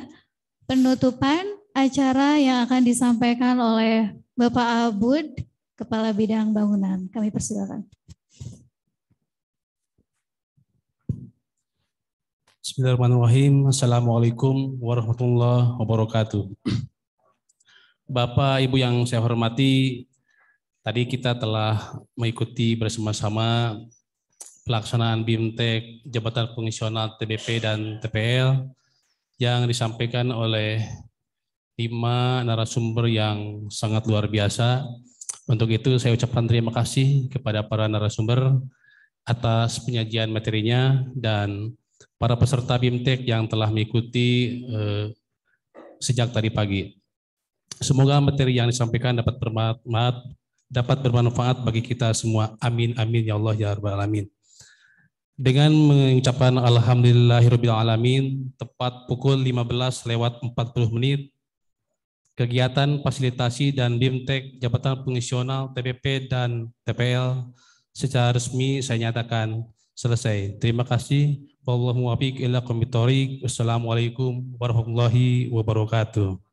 penutupan acara yang akan disampaikan oleh Bapak Abud, Kepala Bidang Bangunan. Kami persilakan. Bismillahirrahmanirrahim. Assalamualaikum warahmatullahi wabarakatuh. Bapak, Ibu yang saya hormati, tadi kita telah mengikuti bersama-sama pelaksanaan BIMTEK Jabatan Fungsional TBP dan TPL yang disampaikan oleh 5 narasumber yang sangat luar biasa. Untuk itu saya ucapkan terima kasih kepada para narasumber atas penyajian materinya dan para peserta BIMTEK yang telah mengikuti sejak tadi pagi. Semoga materi yang disampaikan dapat bermanfaat bagi kita semua. Amin, amin, ya Allah, ya Rabbal Alamin. Dengan mengucapkan Alhamdulillahirabbil alamin, tepat pukul 15:40, kegiatan fasilitasi dan BIMTEK Jabatan Fungsional TBP dan TPL secara resmi saya nyatakan selesai. Terima kasih. Wallahu muwaffiq ila aqwamit thoriq. Wassalamualaikum warahmatullahi wabarakatuh.